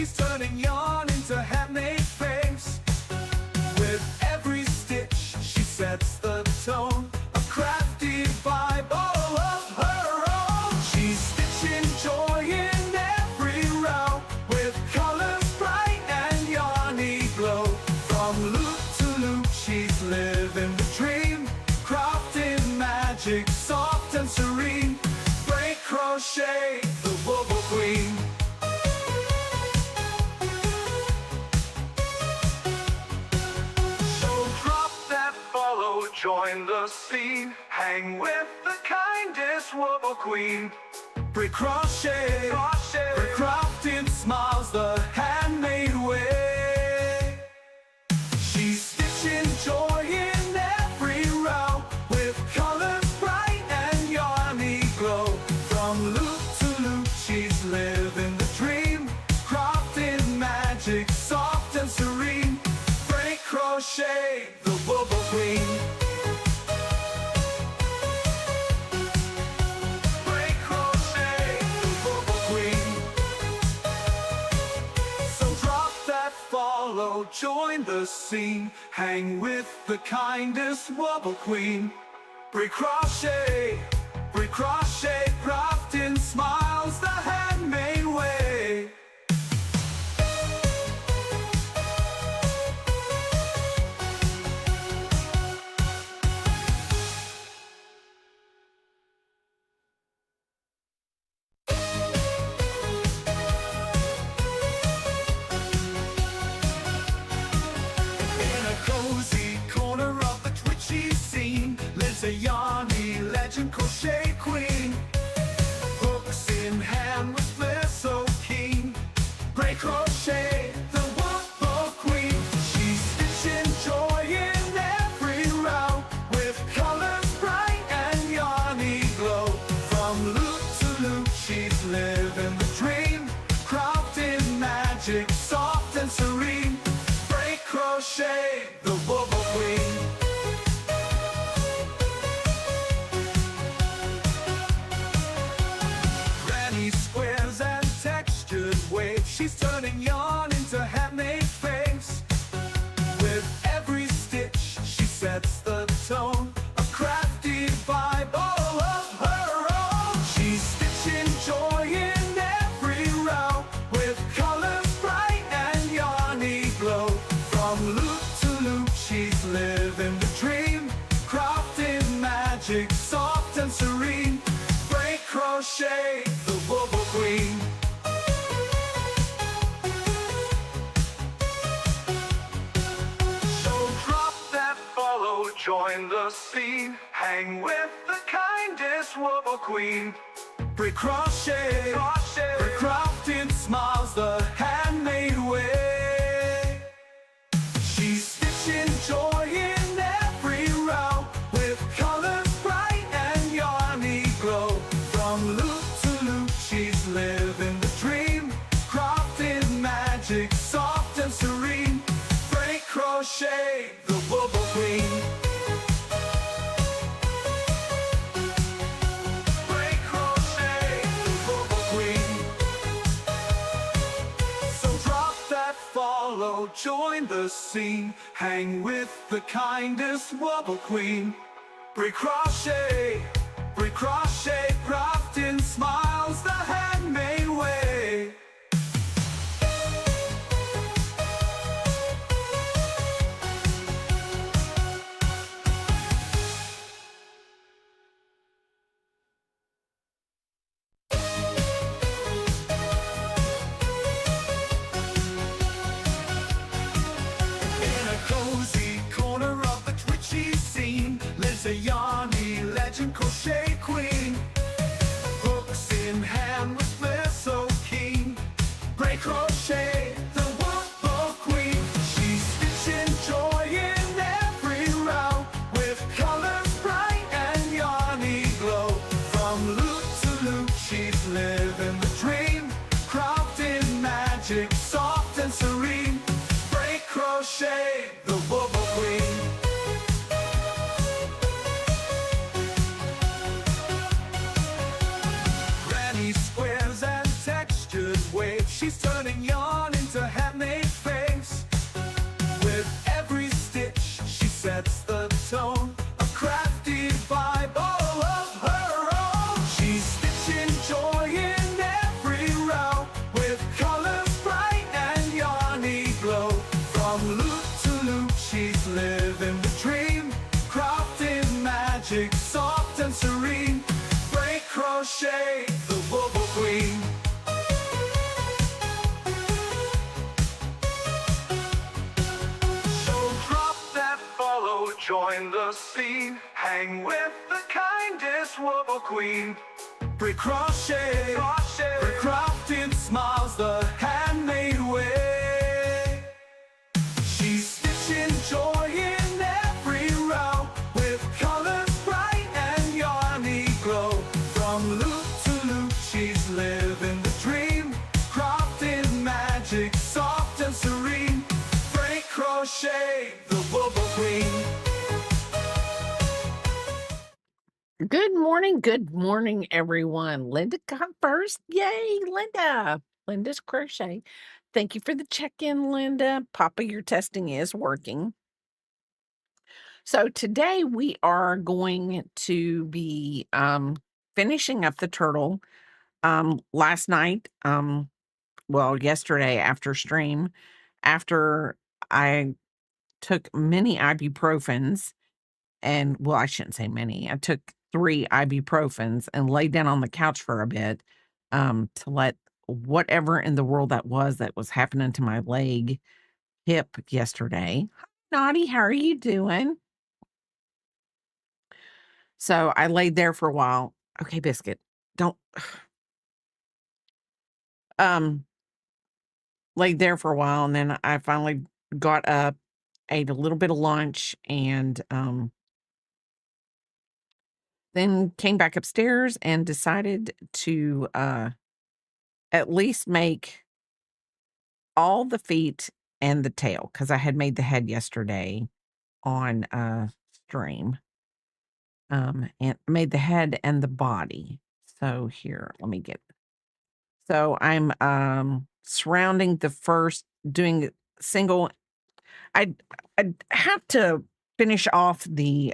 she's turning yarn into handmade frames. With every stitch, she sets the tone, a crafty vibe all of her own. She's stitching joy in every row, with colors bright and yarny glow. From loop to loop, she's living the dream, crafting magic, soft and serene. Break crochet, the Wobble Queen. Follow, join the scene, hang with the kindest Wobble Queen. Break crochet, break crafting smiles the handmade way. She's stitching joy in every row, with colors bright and yarny glow. From loop to loop, she's living the dream, crafting magic, soft and serene. Break crochet, the Wobble Queen. Break crochet, the Wobble Queen. So drop that follow, join the scene, hang with the kindest Wobble Queen. Break crochet, crafting smiles the handmade way. A yarny legend crochet queen, hooks in hand with flair so keen. Break crochet, the Wobble Queen. She's stitching joy in every row, with colors bright and yarny glow. From loop to loop, she's living the dream, crafting magic, soft and serene. Break crochet, the Wobble Queen. She's turning yarn into handmade frames. With every stitch, she sets the tone, a crafty vibe all of her own. She's stitching joy in every row, with colors bright and yarny glow. From loop to loop, she's living the dream, crafting magic, soft and serene. Break crochet, the Wobble Queen. Join the scene, hang with the kindest Wobble Queen. Break crochet, break crafting smiles the handmade way. She's stitching joy in every row, with colors bright and yarny glow. From loop to loop, she's living the dream, crafting magic, soft and serene. Break crochet, the Wobble Queen. Follow, join the scene, hang with the kindest Wobble Queen. Break crochet, crafting smiles the handmade way. A yarny legend crochet queen, hooks in hand with flair so keen. Break crochet, the Wobble Queen. She's stitching joy in every row, with colors bright and yarny glow. From loop to loop, she's living the dream, crafting magic, soft and serene. Break crochet, the Wobble Queen. Squares and textured waves, she's turning yarn tone, a crafty vibe all of her own. She's stitching joy in every row, with colors bright and yarny glow. From loop to loop, she's living the dream, crafting magic, soft and serene. Break crochet, the wobble queen. Join the scene, hang with the kindest wobble queen. Crochet, crafted smiles the handmade way. She's stitching joy in every row, with colors bright and yarny glow. From loop to loop, she's living the dream, crafted magic, soft and serene. Break crochet, the wobble queen. Good morning, everyone. Linda got first. Yay, Linda. Linda's crochet. Thank you for the check-in, Linda. Papa, your testing is working. So today we are going to be finishing up the turtle. Last night, yesterday after stream, after I took many ibuprofens. And I shouldn't say many. I took 3 ibuprofens and laid down on the couch for a bit, to let whatever in the world that was happening to my hip yesterday. Hi, Naughty, how are you doing? So I laid there for a while. Okay, Biscuit, don't laid there for a while, and then I finally got up, ate a little bit of lunch, and then came back upstairs and decided to at least make all the feet and the tail, because I had made the head yesterday on stream. And made the head and the body. So here, let me get. So I'm surrounding the first, doing single. I have to finish off the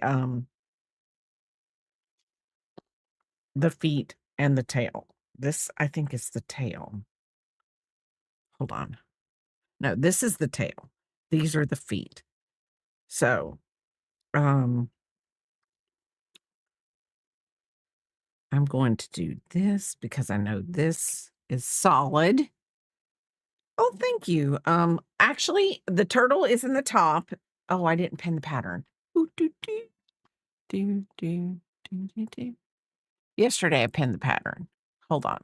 feet and the tail. This, I think, is the tail. Hold on. No, this is the tail. These are the feet. So, I'm going to do this because I know this is solid. Oh, thank you. Actually, the turtle is in the top. Oh, I didn't pin the pattern. Ooh, doo, doo, doo, doo, doo, doo, doo. Yesterday, I pinned the pattern. Hold on.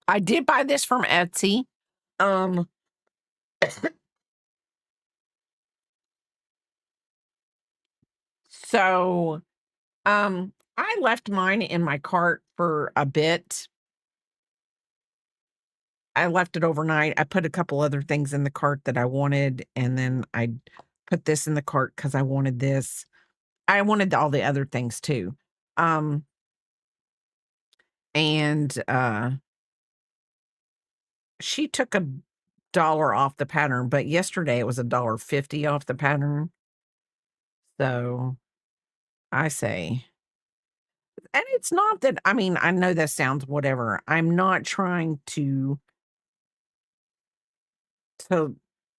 I did buy this from Etsy. So, I left mine in my cart for a bit. I left it overnight. I put a couple other things in the cart that I wanted, and then I put this in the cart because I wanted this. I wanted all the other things too. And she took $1 off the pattern, but yesterday it was $1.50 off the pattern. So I say, and it's not that, I mean, I know that sounds whatever. I'm not trying to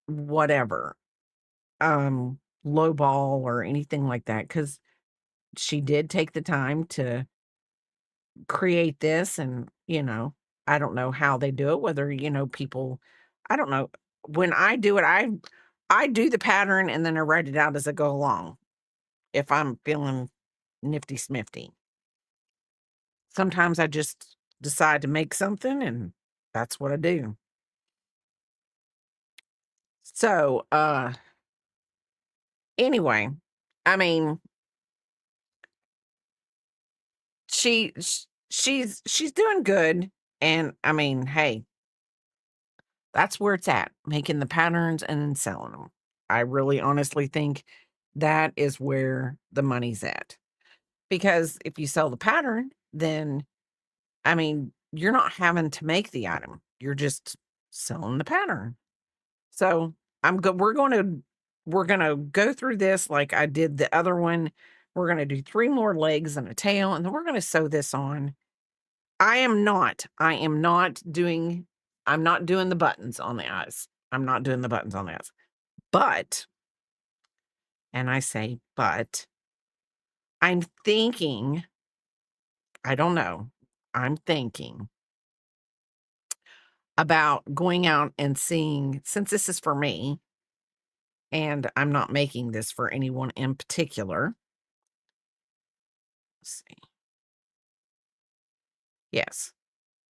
whatever, lowball or anything like that, because she did take the time to create this, and I don't know how they do it, whether people, I don't know. When I do it, I do the pattern and then I write it out as I go along if I'm feeling nifty smifty. Sometimes I just decide to make something, and that's what I do. So anyway, I mean, she's doing good, and I mean, hey, that's where it's at, making the patterns and then selling them. I really honestly think that is where the money's at. Because if you sell the pattern, then, I mean, you're not having to make the item. You're just selling the pattern. So we're gonna go through this like I did the other one. We're gonna do 3 more legs and a tail, and then we're gonna sew this on. I'm not doing the buttons on the eyes. I'm not doing the buttons on the eyes. But, and I say, but, I'm thinking, I don't know, I'm thinking about going out and seeing, since this is for me, and I'm not making this for anyone in particular. Let's see. Yes.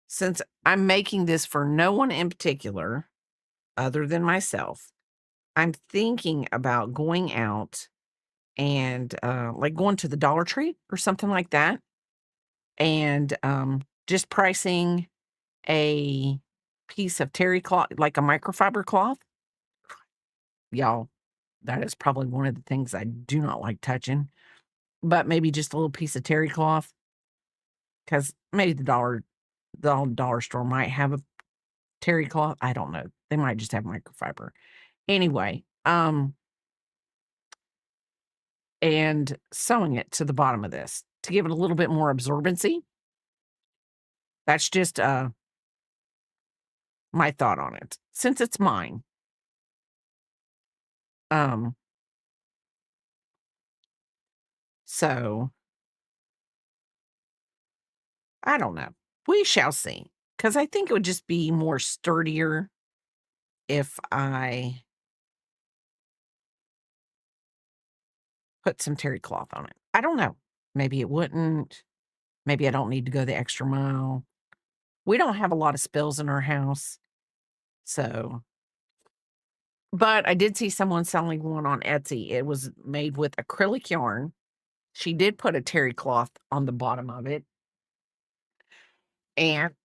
Since I'm making this for no one in particular other than myself, I'm thinking about going out and, like, going to the Dollar Tree or something like that, and, just pricing a piece of terry cloth, like a microfiber cloth. Y'all, that is probably one of the things I do not like touching, but maybe just a little piece of terry cloth, because maybe the dollar store might have a terry cloth, I don't know. They might just have microfiber. Anyway, and sewing it to the bottom of this to give it a little bit more absorbency. That's just, my thought on it, since it's mine. Um, so I don't know. We shall see. Because I think it would just be more sturdier if I put some terry cloth on it. I don't know. Maybe it wouldn't. Maybe I don't need to go the extra mile. We don't have a lot of spills in our house, so, but I did see someone selling one on Etsy. It was made with acrylic yarn. She did put a terry cloth on the bottom of it, and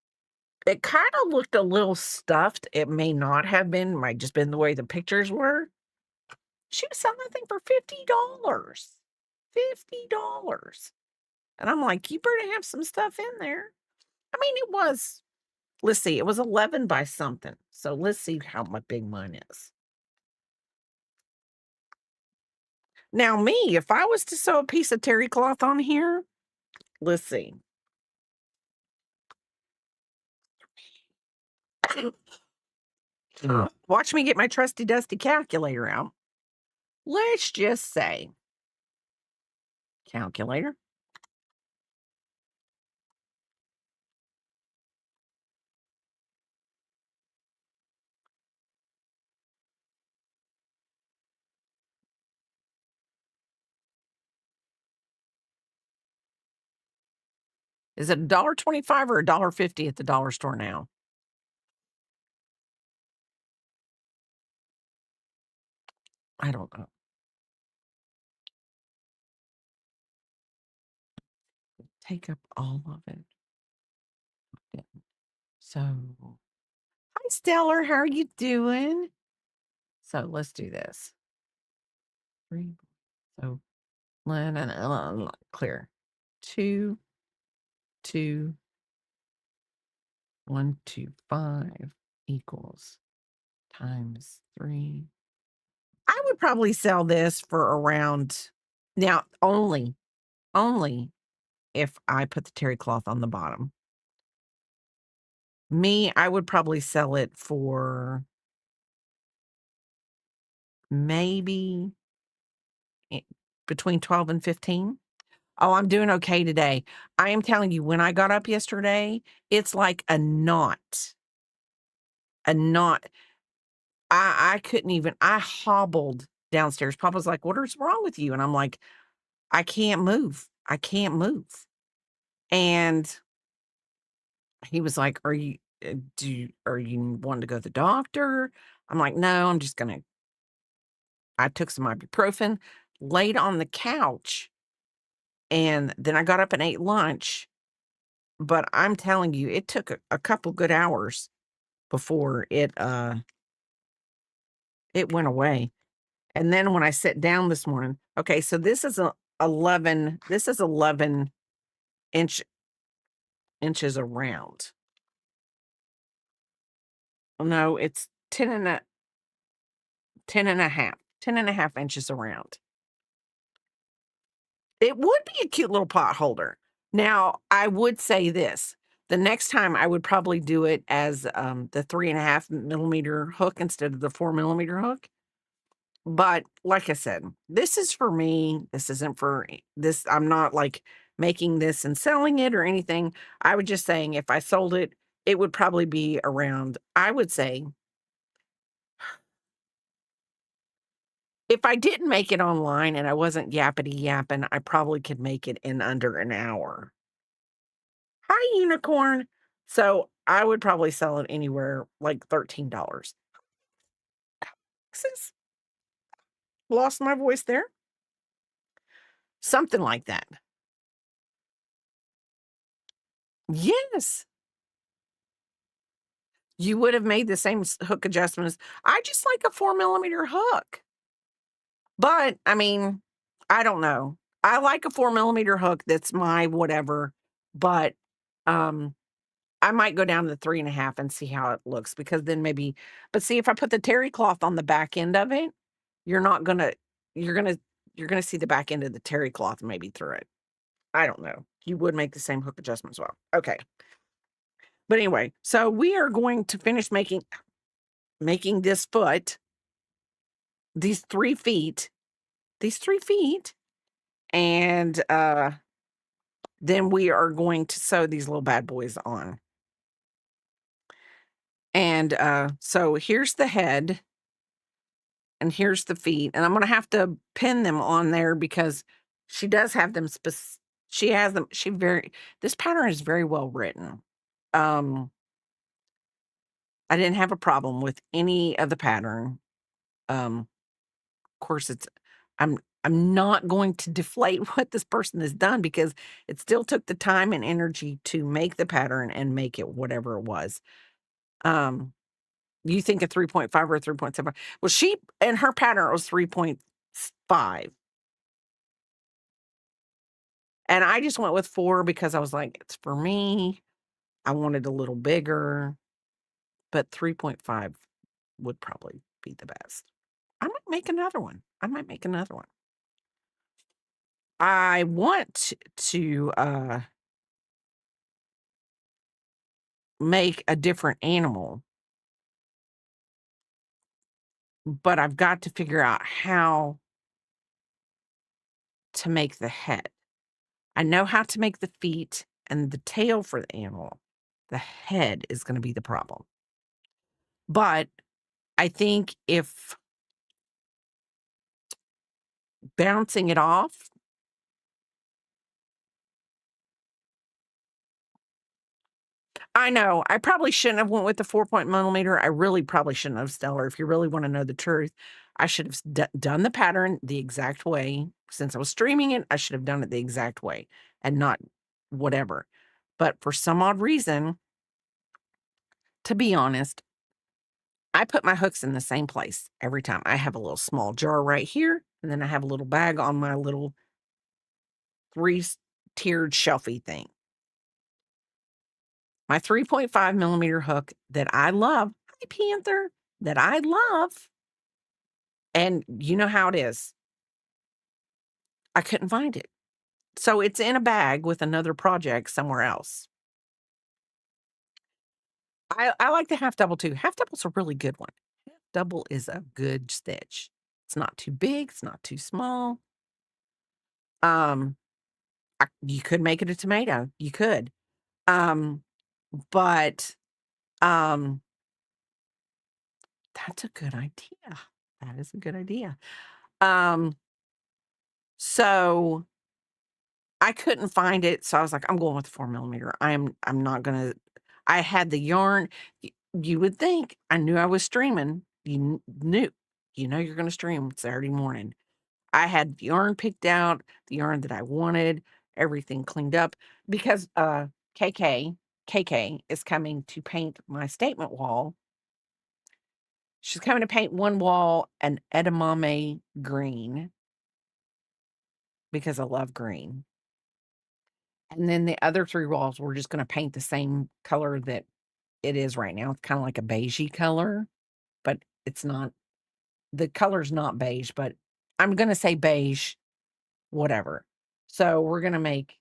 it kinda looked a little stuffed. It may not have been, might just been the way the pictures were. She was selling that thing for $50. $50. And I'm like, "You better have some stuff in there." I mean, it was, let's see, it was 11 by something. So let's see how my big mine is. Now me, if I was to sew a piece of terry cloth on here, let's see. Watch me get my trusty dusty calculator out. Let's just say, calculator. Is it $1.25 or $1.50 at the dollar store now? I don't know. Take up all of it. Yeah. So, hi Stellar, how are you doing? So let's do this. Three. So clear. 2, 2, 125 equals times 3. I would probably sell this for around, now only if I put the terry cloth on the bottom. Me, I would probably sell it for maybe i- between 12 and 15. Oh, I'm doing okay today. I am telling you, when I got up yesterday, it's like a knot. A knot. I couldn't even, I hobbled downstairs. Papa's like, "What is wrong with you?" And I'm like, "I can't move. I can't move." And he was like, are you wanting to go to the doctor?" I'm like, "No, I'm just gonna," I took some ibuprofen, laid on the couch, and then I got up and ate lunch. But I'm telling you, it took a couple good hours before it went away. And then when I sat down this morning, okay, so this is 11 inch inches around. No, it's 10 and a half, 10 and a half inches around. It would be a cute little pot holder. Now, I would say this, the next time I would probably do it as, the 3.5 millimeter hook instead of the 4 millimeter hook. But like I said, this is for me. This isn't for this. I'm not like making this and selling it or anything. I was just saying if I sold it, it would probably be around, I would say, if I didn't make it online and I wasn't yappity yapping, I probably could make it in under an hour. Hi, unicorn. So I would probably sell it anywhere like $13. Sis, lost my voice there. Something like that. Yes. You would have made the same hook adjustments. I just like a 4 millimeter hook. But I mean, I don't know. I like a 4 millimeter hook. That's my whatever. But um, I might go down to 3.5 and see how it looks because then maybe. But see, if I put the terry cloth on the back end of it, you're not gonna. You're gonna. You're gonna see the back end of the terry cloth maybe through it. I don't know. You would make the same hook adjustment as well. Okay. But anyway, so we are going to finish making this foot, these 3 feet, and, then we are going to sew these little bad boys on. And, so here's the head, and here's the feet, and I'm gonna have to pin them on there because she does have them she has them she very this pattern is very well written. Um, I didn't have a problem with any of the pattern. Of course, I'm I'm not going to deflate what this person has done because it still took the time and energy to make the pattern and make it whatever it was. Um, you think a 3.5 or a 3.7? Well, she and her pattern was 3.5. And I just went with 4 because I was like, it's for me. I wanted a little bigger, but 3.5 would probably be the best. I might make another one. I might make another one. I want to make a different animal, but I've got to figure out how to make the head. I know how to make the feet and the tail for the animal. The head is going to be the problem. But I think if bouncing it off, I know I probably shouldn't have went with the 4 millimeter. I really probably shouldn't have, Stellar. If you really want to know the truth, I should have done the pattern the exact way. Since I was streaming it, I should have done it the exact way and not whatever. But for some odd reason, to be honest, I put my hooks in the same place every time. I have a little small jar right here, and then I have a little bag on my little 3-tiered shelfie thing. My 3.5 millimeter hook that I love, hi Panther, that I love, and you know how it is. I couldn't find it. So it's in a bag with another project somewhere else. I like the half double too. Half double's a really good one. Half double is a good stitch. It's not too big, it's not too small. Um, you could make it a tomato. You could. Um, but um, that's a good idea. That is a good idea. Um, so I couldn't find it, so I was like, I'm going with the 4 millimeter. I'm not gonna. I had the yarn. You would think I knew I was streaming. Knew, you're gonna stream Saturday morning. I had the yarn picked out, the yarn that I wanted, everything cleaned up because KK KK is coming to paint my statement wall. She's coming to paint one wall an edamame green because I love green. And then the other 3 walls, we're just gonna paint the same color that it is right now. It's kinda like a beigey color, but it's not the color's not beige, but I'm gonna say beige, whatever. So, we're gonna make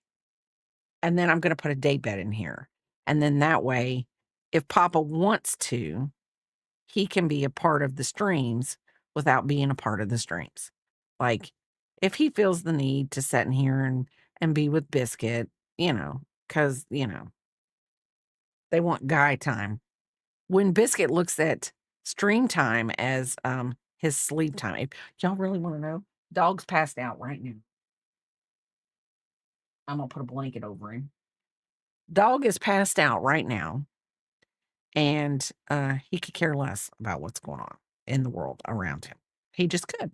and then I'm gonna put a day bed in here, and then that way, if Papa wants to, he can be a part of the streams without being a part of the streams. Like, if he feels the need to sit in here and be with Biscuit, because they want guy time. When Biscuit looks at stream time as, his sleep time, if y'all really wanna know, dog's passed out right now. I'm gonna put a blanket over him. Dog is passed out right now, and, he could care less about what's going on in the world around him. He just could.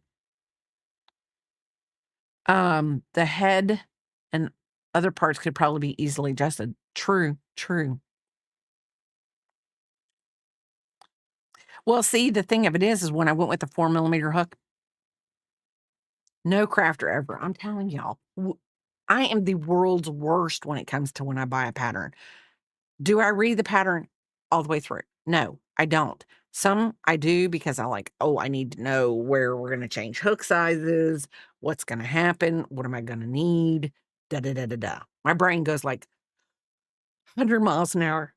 The head and other parts could probably be easily adjusted. True, true. Well, see, the thing of it is when I went with the 4 millimeter hook, no crafter ever. I'm telling y'all, I am the world's worst when it comes to when I buy a pattern. Do I read the pattern all the way through? No, I don't. Some I do because I like, oh, I need to know where we're going to change hook sizes, what's going to happen, what am I going to need, da da da da da. My brain goes like 100 miles an hour.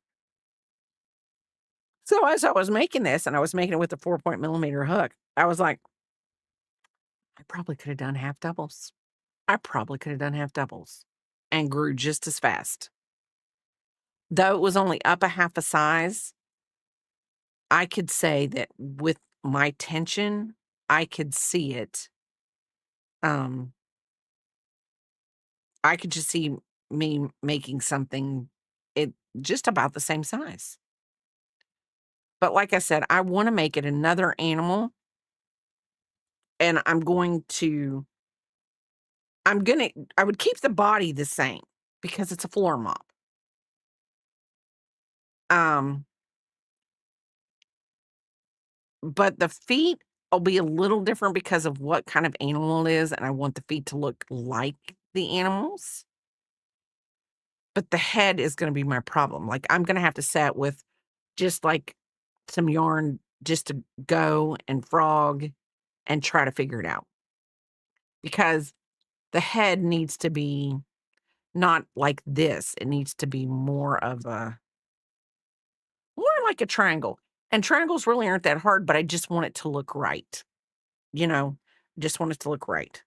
So as I was making this and I was making it with the 4 millimeter hook, I was like, I probably could have done half doubles. I probably could have done half doubles and grew just as fast. Though it was only up a half a size, I could say that with my tension, I could see it. Um, I could just see me making something it just about the same size. But like I said, I want to make it another animal and I would keep the body the same because it's a floor mop. Um, but the feet will be a little different because of what kind of animal it is, and I want the feet to look like the animals. But the head is gonna be my problem. Like, I'm gonna have to set with just, like, some yarn just to go and frog and try to figure it out. Because the head needs to be not like this, it needs to be more like a triangle, and triangles really aren't that hard, but I just want it to look right, you know? Just want it to look right,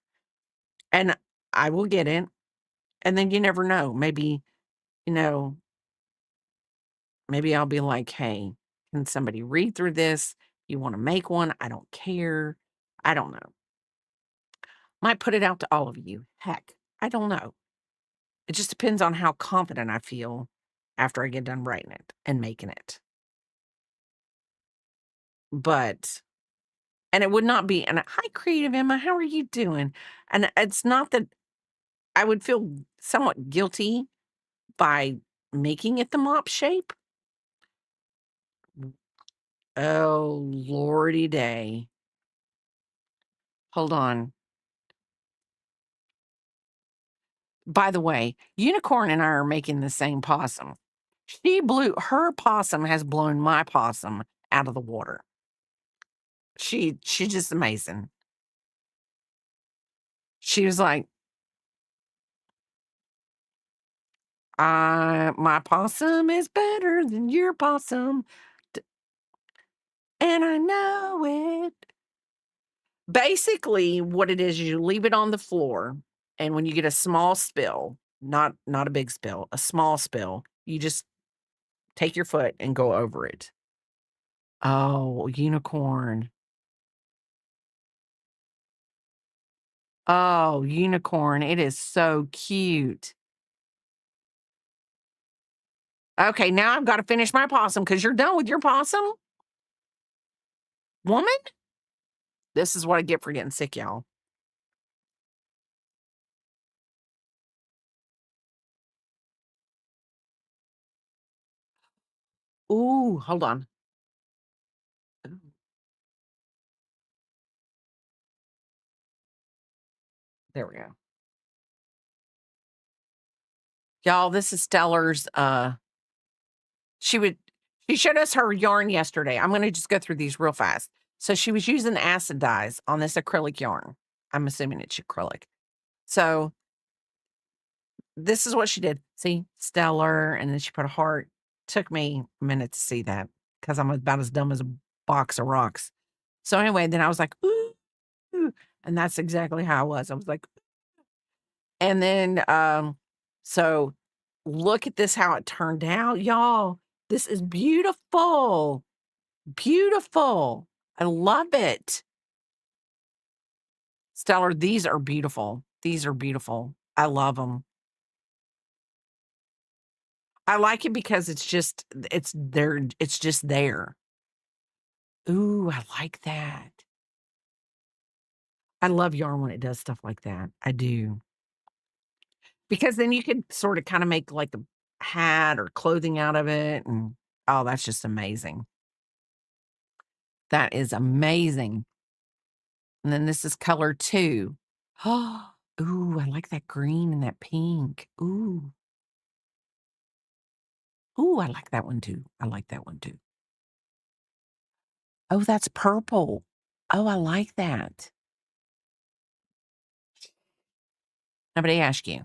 and I will get it, and then you never know, you know, maybe I'll be like, "Hey, can somebody read through this? You wanna make one? I don't care." I don't know. Might put it out to all of you. Heck, I don't know. It just depends on how confident I feel after I get done writing it and making it, but and it would not be and "Hi, creative Emma, how are you doing?" And it's not that I would feel somewhat guilty by making it the mop shape. Oh, lordy day. Hold on. By the way, Unicorn and I are making the same possum. Her possum has blown my possum out of the water. She's just amazing. She was like, my possum is better than your possum, d and I know it." Basically, what it is you leave it on the floor, and when you get a small spill, not a big spill, a small spill, you just take your foot and go over it. Oh, Unicorn. Oh, Unicorn, it is so cute. Okay, now I've gotta finish my possum because 'cause you're done with your possum? Woman? This is what I get for getting sick, y'all. Ooh, hold on. Ooh, there we go. Y'all, this is Stellar's, she would She showed us her yarn yesterday. I'm gonna just go through these real fast. So she was using acid dyes on this acrylic yarn. I'm assuming it's acrylic. So this is what she did. See, stellar, and then she put a heart. Took me a minute to see that because I'm about as dumb as a box of rocks. So anyway, then I was like, ooh, ooh, and that's exactly how I was. I was like, and then so look at this how it turned out, y'all. This is beautiful. Beautiful. I love it. Stellar, these are beautiful. These are beautiful. I love them. I like it because it's there. It's just there. Ooh, I like that. I love yarn when it does stuff like that. I do. Because then you could sort of kind of make like a hat or clothing out of it. And oh, that's just amazing. That is amazing. And then this is color 2. Oh, ooh, I like that green and that pink. Ooh. Ooh, I like that one too. I like that one too. Oh, that's purple. Oh, I like that. Nobody asked you.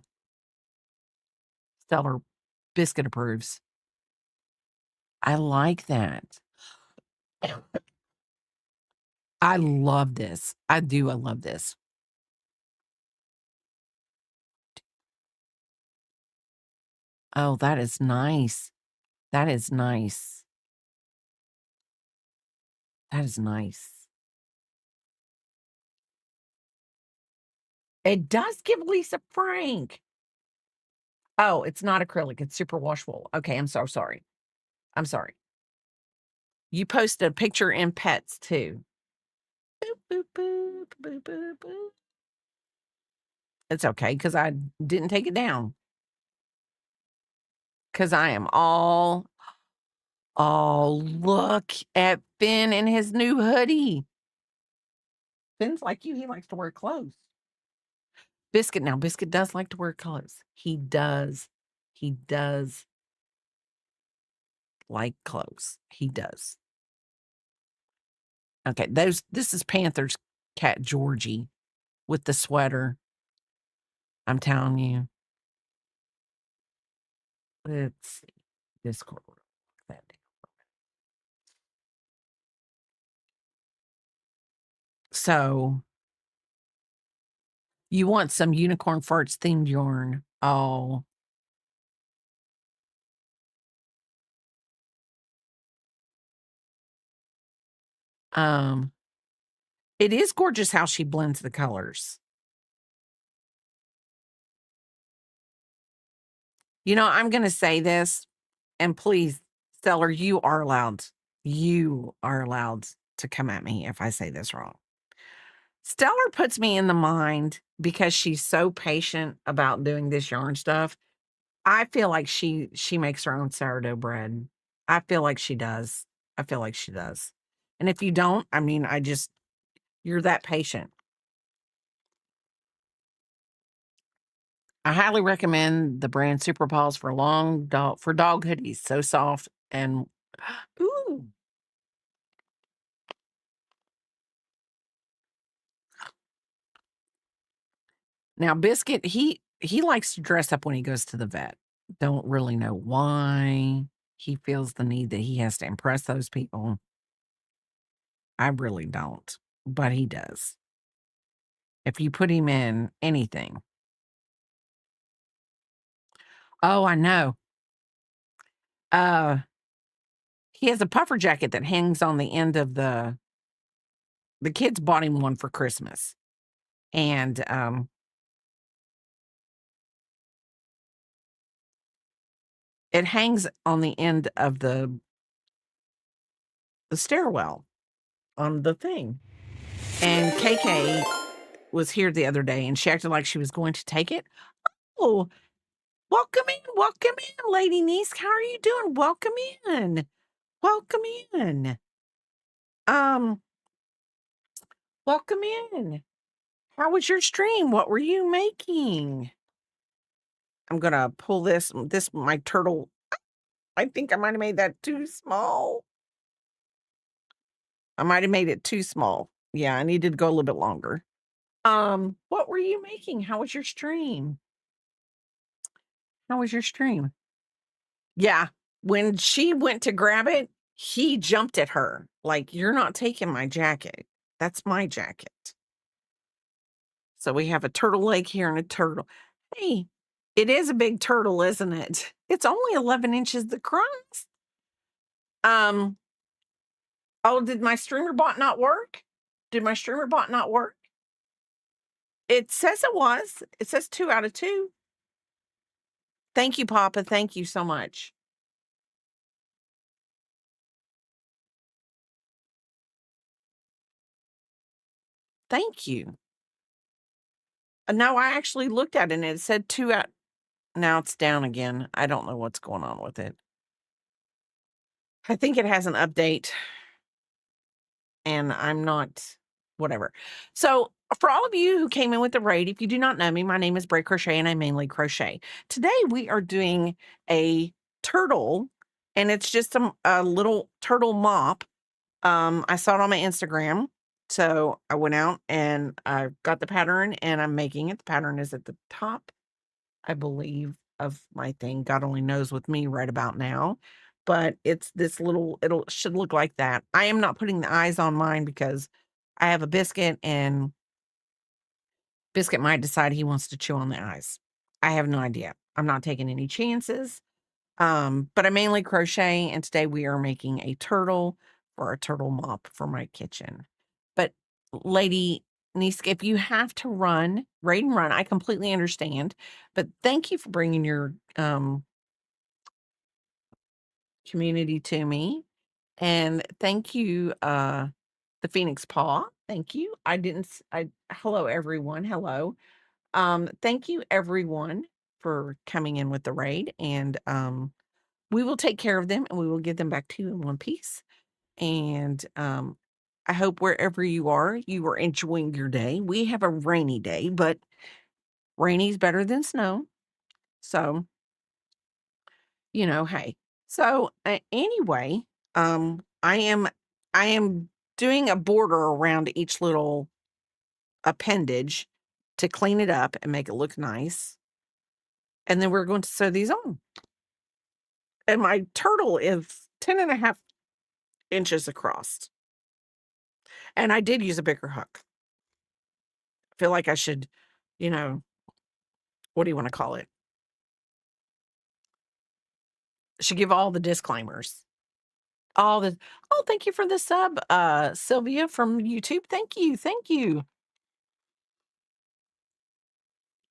Stellar Biscuit approves. I like that. I love this. I do. I love this. Oh, that is nice. That is nice. That is nice. It does give Lisa Frank. Oh, it's not acrylic. It's super washable. Okay, I'm so sorry. I'm sorry. You posted a picture in Pets too. Boop, boop, boop, boop, boop, boop. It's okay because I didn't take it down. Because I am oh, look at Finn in his new hoodie. Finn's like you. He likes to wear clothes. Biscuit, now Biscuit does like to wear clothes. He does. He does like clothes. He does. Okay, this is Panther's cat Georgie with the sweater. I'm telling you. Let's see. Discord. That down. So you want some unicorn farts themed yarn. Oh. It is gorgeous how she blends the colors. You know, I'm gonna say this, and please, Stellar, you are allowed to come at me if I say this wrong. Stellar puts me in the mind because she's so patient about doing this yarn stuff. I feel like she makes her own sourdough bread. I feel like she does. I feel like she does. And if you don't, I mean, you're that patient. I highly recommend the brand Super Paws for dog hoodies. So soft and ooh. Now Biscuit, he likes to dress up when he goes to the vet. Don't really know why. He feels the need that he has to impress those people. I really don't, but he does. If you put him in anything. Oh, I know. Uh, he has a puffer jacket that hangs on the end of the kids bought him one for Christmas. And it hangs on the end of the stairwell on the thing. And KK was here the other day and she acted like she was going to take it. Oh, welcome in, lady niece. How are you doing? Welcome in. Welcome in. Welcome in. How was your stream? What were you making? I'm gonna pull my turtle. I think I might have made that too small. I might have made it too small. Yeah, I needed to go a little bit longer. What were you making? How was your stream? How was your stream? Yeah, when she went to grab it, he jumped at her, like, "You're not taking my jacket. That's my jacket." So we have a turtle leg here and a turtle. Hey, it is a big turtle, isn't it? It's only 11 inches across. Um, oh, did my streamer bot not work? Did my streamer bot not work? It says it was. It says 2 out of 2. Thank you, Papa. Thank you so much. Thank you. No, I actually looked at it and it said 2 out. Now it's down again. I don't know what's going on with it. I think it has an update and I'm not whatever. So, for all of you who came in with the raid, if you do not know me, my name is Bray Crochet and I mainly crochet. Today we are doing a turtle and it's just a little turtle mop. I saw it on my Instagram. So I went out and I got the pattern and I'm making it. The pattern is at the top, I believe, of my thing. God only knows with me right about now. But it's this little, it'll should look like that. I am not putting the eyes on mine because I have a biscuit and Biscuit might decide he wants to chew on the eyes. I have no idea. I'm not taking any chances. But I mainly crochet, and today we are making a turtle for a turtle mop for my kitchen. But Lady Niska, if you have to run, raid and run, I completely understand. But thank you for bringing your community to me, and thank you, the Phoenix Paw. Thank you. I didn't. I hello everyone. Hello. Thank you everyone for coming in with the raid, and we will take care of them and we will give them back to you in one piece. And I hope wherever you are enjoying your day. We have a rainy day, but rainy's better than snow. So, hey. So anyway, I am doing a border around each little appendage to clean it up and make it look nice. And then we're going to sew these on. And my turtle is 10.5 inches across. And I did use a bigger hook. I feel like I should, you know, what do you want to call it? Should give all the disclaimers. All the oh, thank you for the sub, Sylvia from YouTube. Thank you. Thank you.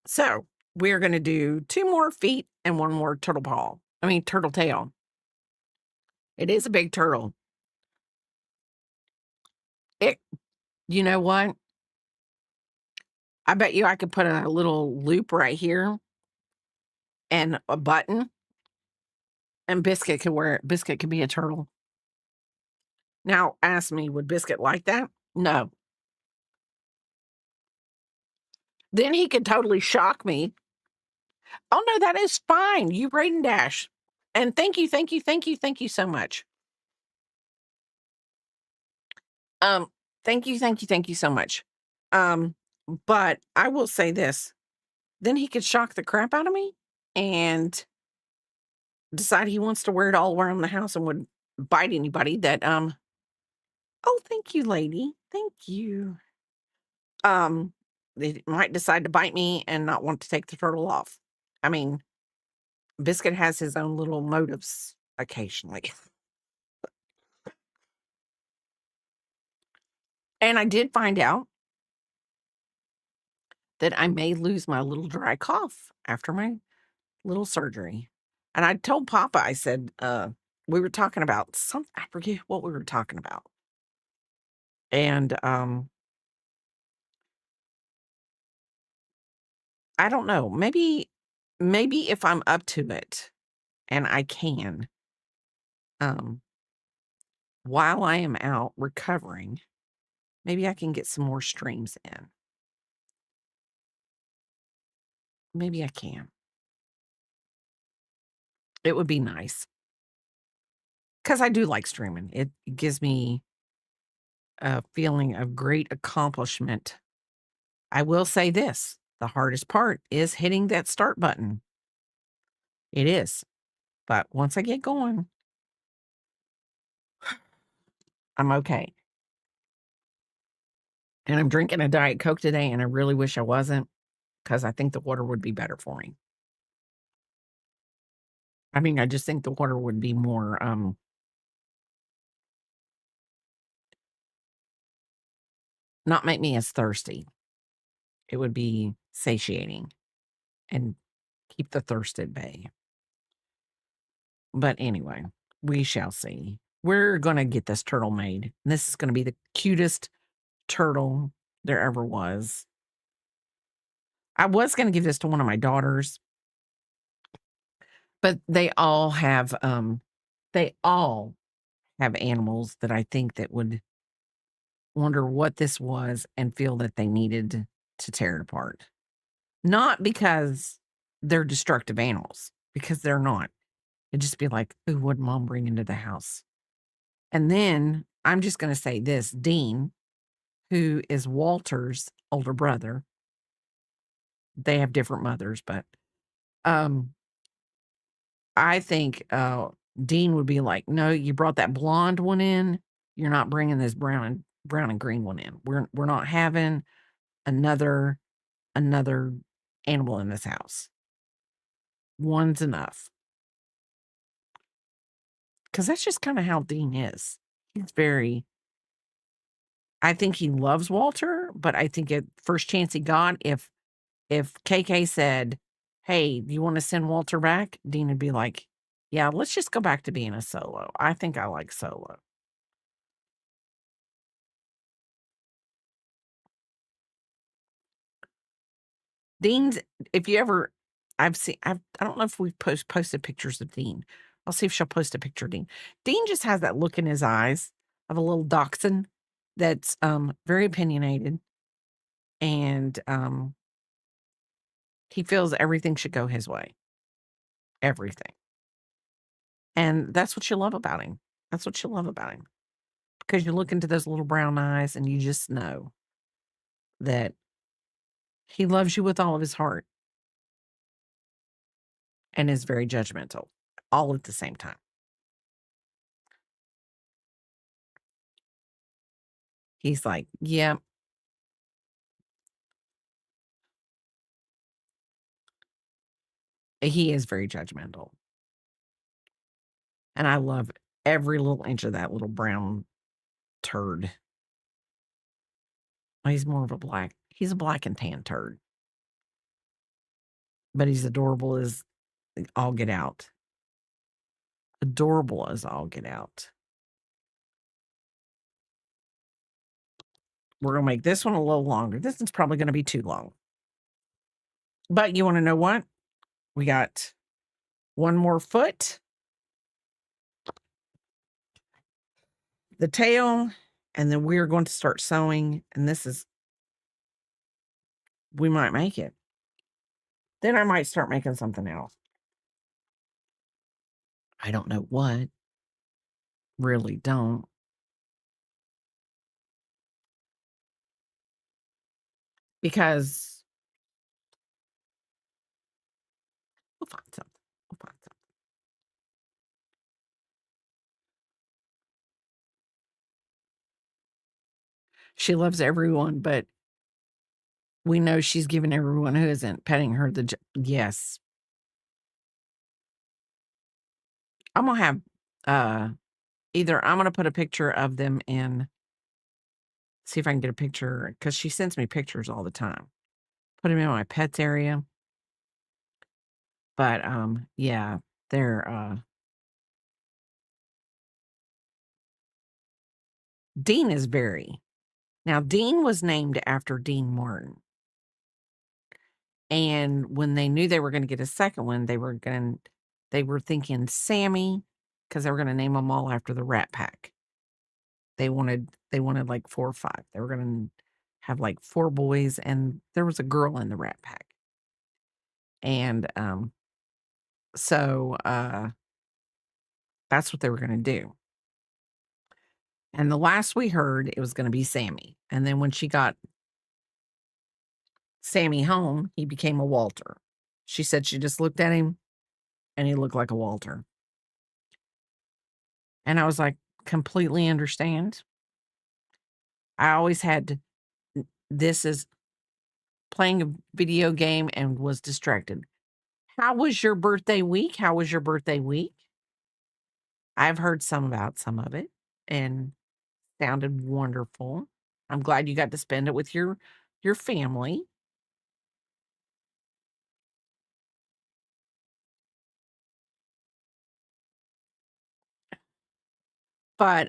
So we're gonna do 2 more feet and 1 more turtle paw. I mean turtle tail. It is a big turtle. It you know what? I bet you I could put a little loop right here and a button, and Biscuit could wear it. Biscuit could be a turtle. Now ask me, would Biscuit like that? No. Then he could totally shock me. Oh, no, that is fine. You raid and dash. And thank you, thank you, thank you, thank you so much. Um, thank you, thank you, thank you so much. Um, but I will say this, then he could shock the crap out of me and decide he wants to wear it all around the house and would bite anybody that, oh, thank you, lady. Thank you. Um, they might decide to bite me and not want to take the turtle off. I mean, Biscuit has his own little motives occasionally. And I did find out that I may lose my little dry cough after my little surgery. And I told Papa, I said, we were talking about something, I forget what we were talking about. And I don't know, maybe if I'm up to it and I can, um, while I am out recovering, maybe I can get some more streams in. Maybe I can. It would be nice. 'cause I do like streaming. It gives me a feeling of great accomplishment. I will say this, the hardest part is hitting that start button. It is, but once I get going, I'm okay. And I'm drinking a Diet Coke today, and I really wish I wasn't, because I think the water would be better for me. I mean, I just think the water would be more, not make me as thirsty. It would be satiating and keep the thirst at bay. But anyway, we shall see. We're gonna get this turtle made. This is gonna be the cutest turtle there ever was. I was gonna give this to one of my daughters, but they all have animals that I think that would wonder what this was and feel that they needed to tear it apart. Not because they're destructive animals, because they're not. It'd just be like, "Ooh, what'd mom bring into the house?" And then I'm just gonna say this, Dean, who is Walter's older brother, they have different mothers, but, um, I think, Dean would be like, "No, you brought that blonde one in, you're not bringing this brown and green one in. We're not having another animal in this house. One's enough." 'Cause that's just kinda how Dean is. He's very I think he loves Walter, but I think at first chance he got, if KK said, "Hey, do you wanna send Walter back?" Dean would be like, "Yeah, let's just go back to being a solo. I think I like solo." Dean's if you ever I don't know if we've posted pictures of Dean. I'll see if she'll post a picture of Dean. Dean just has that look in his eyes of a little dachshund that's, very opinionated, and, he feels everything should go his way. Everything. And that's what you love about him. That's what you love about him. Because you look into those little brown eyes and you just know that he loves you with all of his heart and is very judgmental all at the same time. He's like, "Yeah, he is very judgmental." And I love every little inch of that little brown turd. Well, he's a black and tan turd, but he's adorable as all get out. Adorable as all get out. We're gonna make this one a little longer. This one's probably gonna be too long. But you wanna know what? We got one more foot, the tail, and then we're going to start sewing, and we might make it. Then I might start making something else. I don't know what. Really don't. Because we'll find something. We'll find something. She loves everyone, but we know she's giving everyone who isn't petting her yes. I'm gonna have, uh, either I'm gonna put a picture of them in see if I can get a picture because she sends me pictures all the time. Put them in my pets area, but, yeah, they're, Dean is very now Dean was named after Dean Martin, and when they knew they were gonna get a second one, they were thinking Sammy because they were gonna name them all after the Rat Pack. They wanted, like, 4 or 5. They were gonna have, like, 4 boys, and there was a girl in the Rat Pack, and, so, That's what they were gonna do. And the last we heard, it was gonna be Sammy. And then when she got Sammy home, he became a Walter. She said she just looked at him and he looked like a Walter. And I was like, completely understand. I always had to, this is playing a video game and was distracted. How was your birthday week? How was your birthday week? I've heard some of it and sounded wonderful. I'm glad you got to spend it with your family. But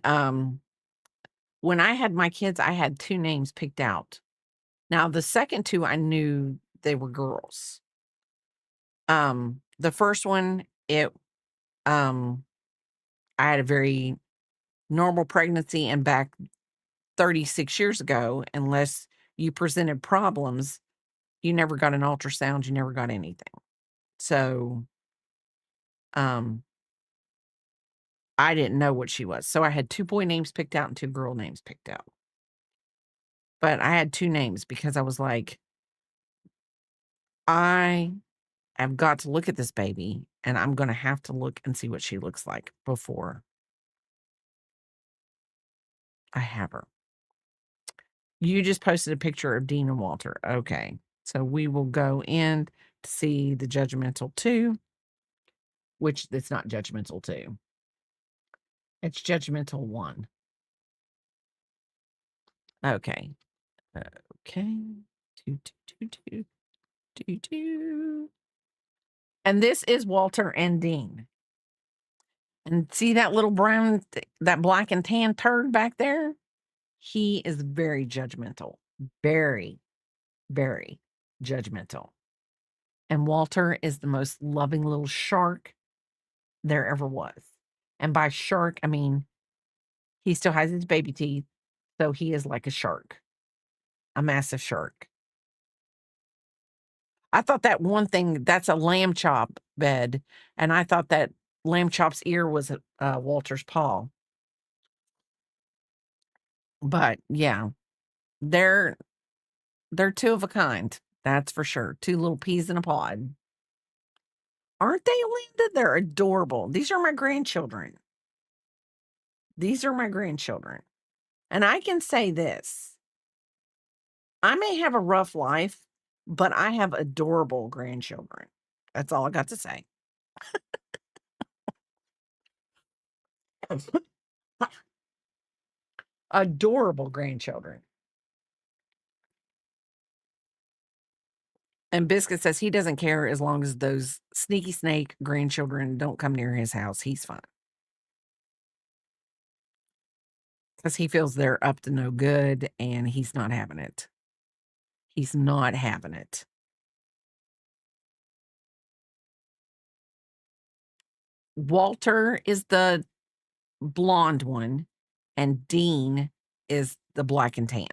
when I had my kids, I had 2 names picked out. Now the second 2 I knew they were girls. The first one, um I had a very normal pregnancy, and back 36 years ago, unless you presented problems, you never got an ultrasound, you never got anything. So, um, I didn't know what she was. So I had 2 boy names picked out and 2 girl names picked out. But I had 2 names because I was like, I have got to look at this baby, and I'm gonna have to look and see what she looks like before I have her. You just posted a picture of Dean and Walter. Okay. So we will go in to see the Judgmental 2, which it's not Judgmental 2. It's Judgmental 1. Okay. Okay. 2, 2, 2, 2, 2, 2. And this is Walter and Dean. And see that little brown, that black and tan turd back there? He is very judgmental. Very, very judgmental. And Walter is the most loving little shark there ever was. And by shark, I mean he still has his baby teeth, so he is like a shark, a massive shark. I thought that one thing, that's a lamb chop bed, and I thought that lamb chop's ear was Walter's paw. But yeah, they're they're 2 of a kind. That's for sure. 2 little peas in a pod. Aren't they, Linda? They're adorable. These are my grandchildren. These are my grandchildren. And I can say this, I may have a rough life, but I have adorable grandchildren. That's all I got to say. Adorable grandchildren. And Biscuit says he doesn't care as long as those sneaky snake grandchildren don't come near his house. He's fine. Because he feels they're up to no good and he's not having it. He's not having it. Walter is the blonde one, and Dean is the black and tan.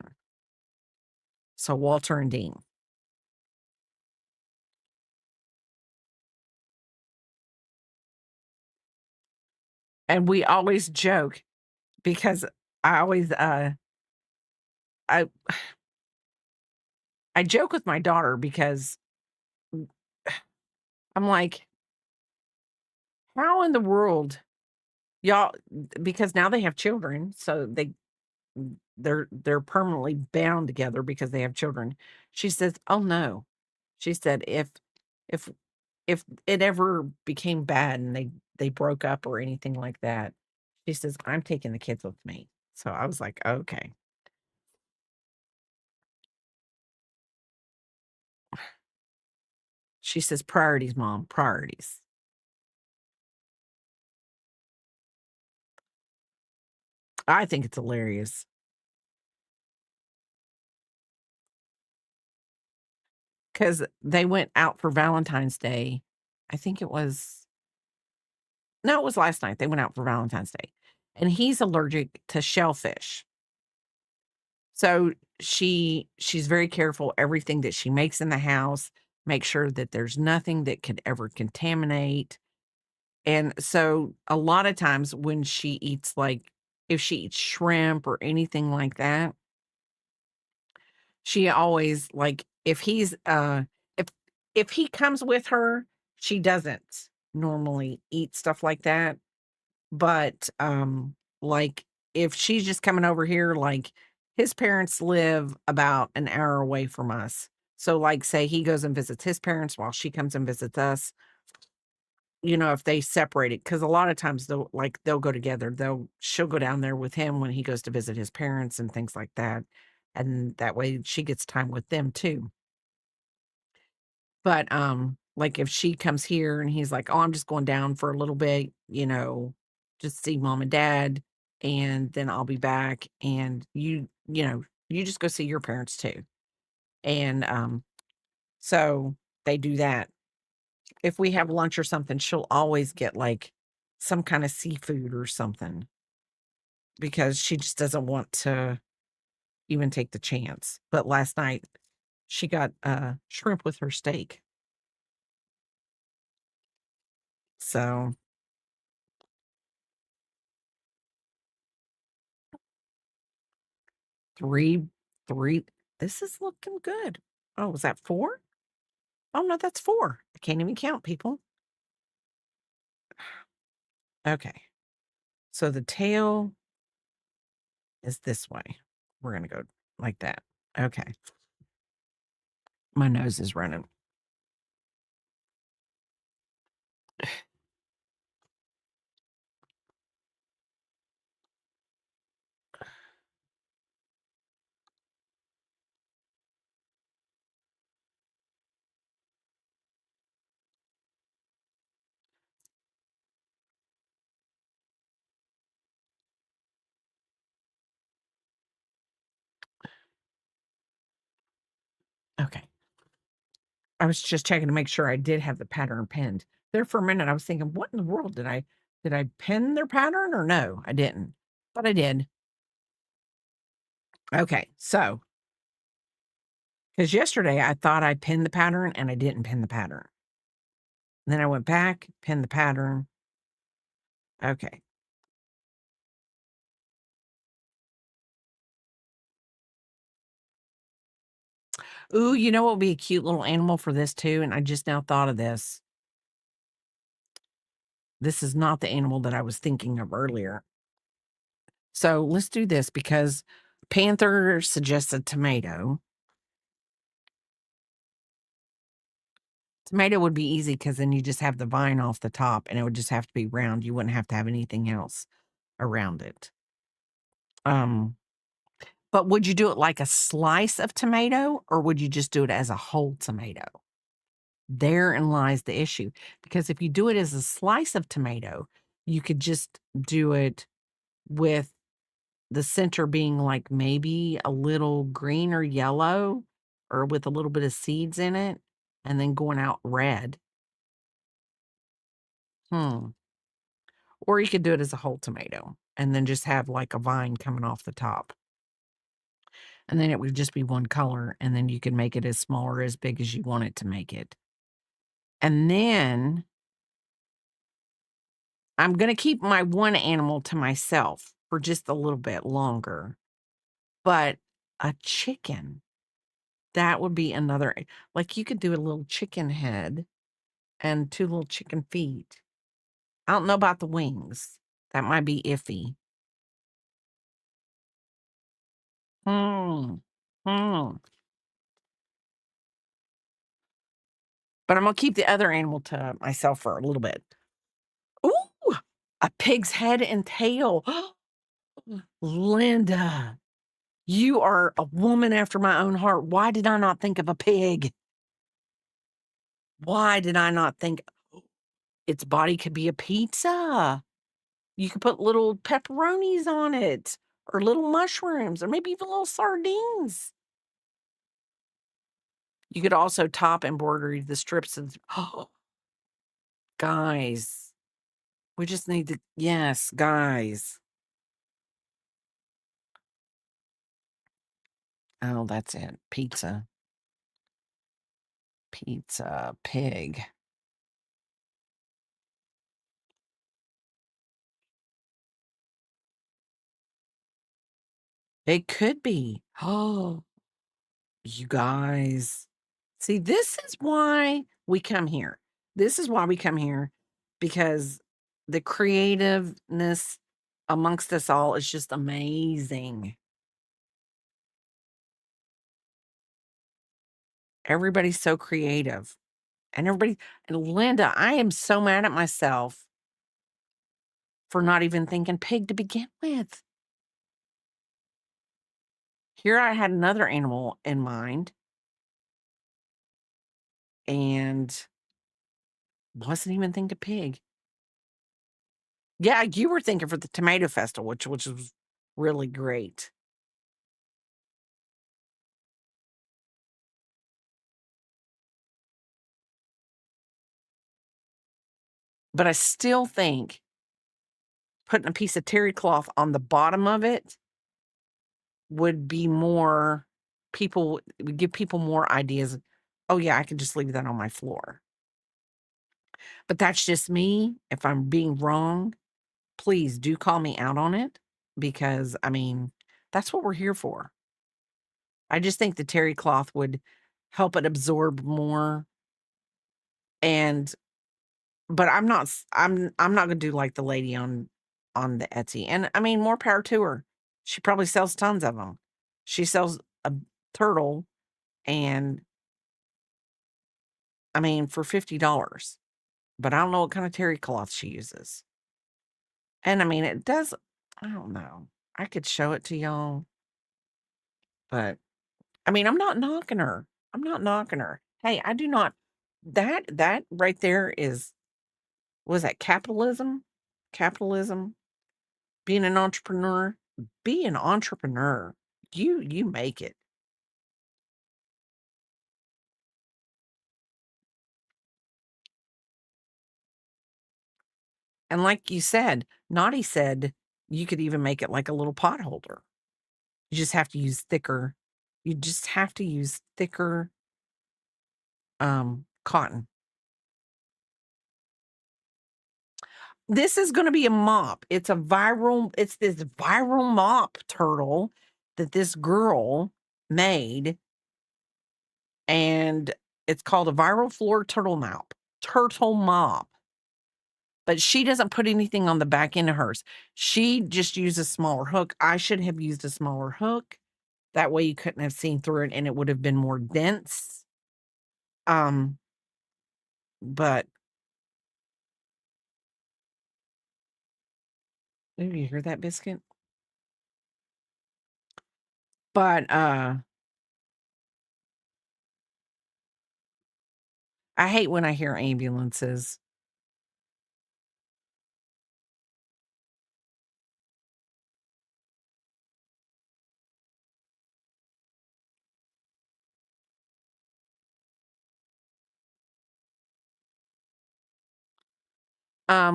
So Walter and Dean. And we always joke because I always I I joke with my daughter because I'm like, how in the world y'all, because now they have children, so they're permanently bound together because they have children. She says, "Oh no." She said, if if it ever became bad and they broke up or anything like that, she says, "I'm taking the kids with me." So I was like, "Okay." She says, "Priorities, mom, priorities." I think it's hilarious. 'Cause they went out for Valentine's Day. I think it was, no, it was last night. They went out for Valentine's Day, and he's allergic to shellfish. So she's very careful, everything that she makes in the house, make sure that there's nothing that could ever contaminate. And so a lot of times when she eats, like, if she eats shrimp or anything like that, she always like if he's if if he comes with her, she doesn't normally eat stuff like that. But like if she's just coming over here, like his parents live about an hour away from us. So like say he goes and visits his parents while she comes and visits us, if they separate it, because a lot of times they'll go together. She'll go down there with him when he goes to visit his parents and things like that. And that way she gets time with them too. But like if she comes here and he's like, "Oh, I'm just going down for a little bit, just see mom and dad, and then I'll be back. And you just go see your parents too." And so they do that. If we have lunch or something, she'll always get, like, some kinda seafood or something because she just doesn't want to even take the chance. But last night, she got, shrimp with her steak. So, 3 3 this is looking good. Oh, was that 4? Oh, no, that's 4. I can't even count, people. Okay. So the tail is this way. We're gonna go like that. Okay. My nose is running. Okay. I was just checking to make sure I did have the pattern pinned. There for a minute, I was thinking, "What in the world did I pin their pattern or no, I didn't?" But I did. Okay, so because yesterday I thought I pinned the pattern and I didn't pin the pattern. Then I went back, pinned the pattern. Okay. Ooh, you know what would be a cute little animal for this too? And I just now thought of this. This is not the animal that I was thinking of earlier. So let's do this because Panther suggested tomato. Tomato would be easy because then you just have the vine off the top and it would just have to be round. You wouldn't have to have anything else around it. Um, but would you do it like a slice of tomato or would you just do it as a whole tomato? Therein lies the issue. Because if you do it as a slice of tomato, you could just do it with the center being like maybe a little green or yellow or with a little bit of seeds in it and then going out red. Hmm. Or you could do it as a whole tomato and then just have like a vine coming off the top. And then it would just be one color, and then you can make it as small or as big as you want it to make it. And then I'm gonna keep my one animal to myself for just a little bit longer, but a chicken, that would be another like, you could do a little chicken head and 2 little chicken feet. I don't know about the wings. That might be iffy. Hmm. Hmm. But I'm gonna keep the other animal to myself for a little bit. Ooh, a pig's head and tail. Linda, you are a woman after my own heart. Why did I not think of a pig? Why did I not think its body could be a pizza? You could put little pepperonis on it, or little mushrooms, or maybe even little sardines. You could also top embroidery the strips and oh, guys, we just need to yes, guys. Oh, that's it. Pizza. Pizza, pig. It could be. Oh, you guys. See, this is why we come here. This is why we come here, because the creativeness amongst us all is just amazing. Everybody's so creative. And Linda, I am so mad at myself for not even thinking pig to begin with. Here I had another animal in mind and wasn't even thinking pig. Yeah, you were thinking for the tomato festival, which was really great. But I still think putting a piece of terry cloth on the bottom of it would be more would give people more ideas. Oh yeah, I could just leave that on my floor. But that's just me. If I'm being wrong, please do call me out on it because I mean, that's what we're here for. I just think the terry cloth would help it absorb more and but I'm not gonna do like the lady on the Etsy, and I mean, more power to her. She probably sells tons of them. She sells a turtle and I mean, for $50, but I don't know what kind of terry cloth she uses. And I mean, it does I don't know. I could show it to y'all, but I mean, I'm not knocking her. I'm not knocking her. Hey, I do not that right there is was that capitalism? Capitalism? Being an entrepreneur? Be an entrepreneur. You make it. And like you said, Naughty said you could even make it like a little pot holder. You just have to use thicker you just have to use thicker, cotton. This is gonna be a mop. It's this viral mop turtle that this girl made, and it's called a viral floor turtle mop. Turtle mop. But she doesn't put anything on the back end of hers. She just used a smaller hook. I should have used a smaller hook. That way you couldn't have seen through it and it would have been more dense. Um, but maybe you hear that biscuit? But I hate when I hear ambulances.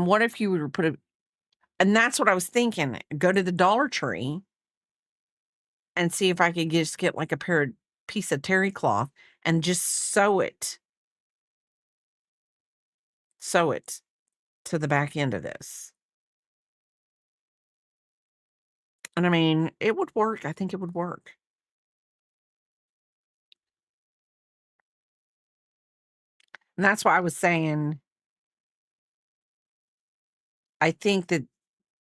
What if you were to put a and that's what I was thinking. Go to the Dollar Tree and see if I could just get like a piece of terry cloth and just sew it to the back end of this. And I mean, it would work. I think it would work. And that's why I was saying, I think that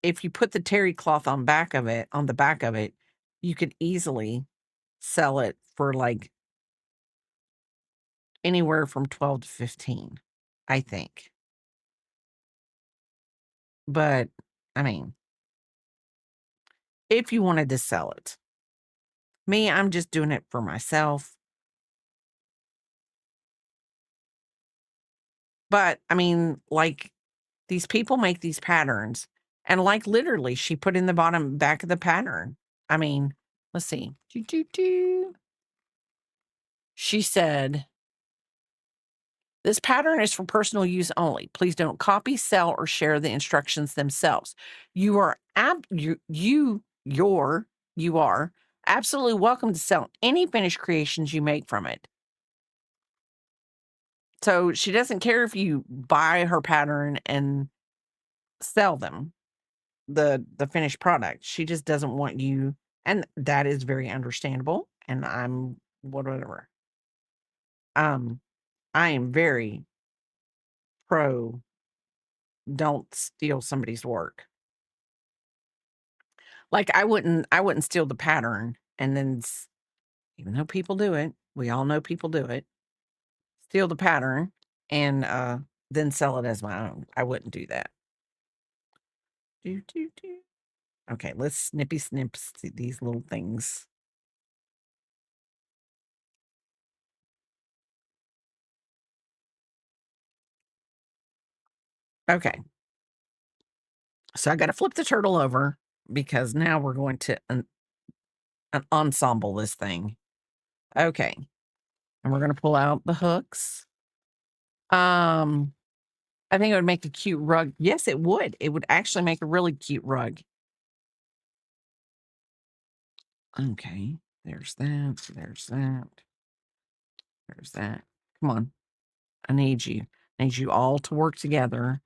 if you put the terry cloth on the back of it, you could easily sell it for like anywhere from 12 to 15, I think. But I mean, if you wanted to sell it, me, I'm just doing it for myself. But I mean, like these people make these patterns and like literally she put in the bottom back of the pattern. I mean, let's see. Doo, doo, doo. She said, "This pattern is for personal use only. Please don't copy, sell, or share the instructions themselves. You are you are absolutely welcome to sell any finished creations you make from it." So she doesn't care if you buy her pattern and sell them, the finished product. She just doesn't want you And that is very understandable, and I'm whatever. I am very pro don't steal somebody's work. Like, I wouldn't steal the pattern and then even though people do it, we all know people do it, steal the pattern and, then sell it as my own. I wouldn't do that. Do, do, do. Okay, let's snippy snips these little things. Okay. So I gotta flip the turtle over because now we're going to an ensemble this thing. Okay. And we're gonna pull out the hooks. Um, I think it would make a cute rug. Yes, it would. It would actually make a really cute rug. Okay. There's that. There's that. There's that. Come on. I need you. I need you all to work together.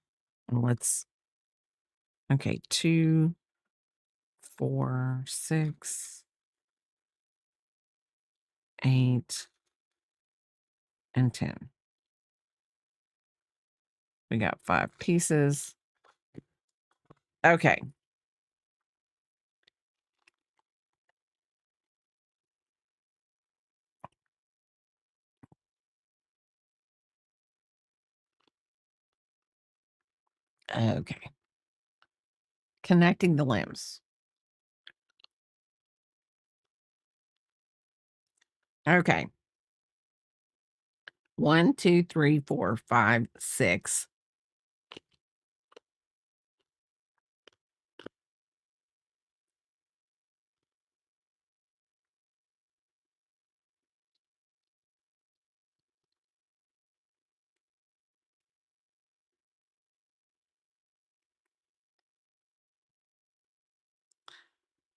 And let's okay, 2, 4, 6, 8, and 10. We got 5 pieces. Okay. Okay. Connecting the limbs. Okay. 1, 2, 3, 4, 5, 6.